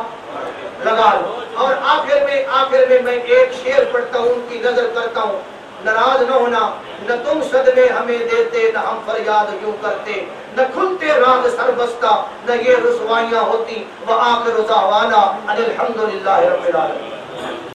لگا لو. اور آخر میں میں ایک شعر پڑھتا ہوں ان کی نظر کرتا ہوں. ناراض نہ ہونا نہ تم صدمے ہمیں دیتے نہ ہم فریاد یوں کرتے نہ کھلتے راز سر بستہ نہ یہ رسوائیاں ہوتی وآخر دعوانا ان الحمدللہ رب العالمین.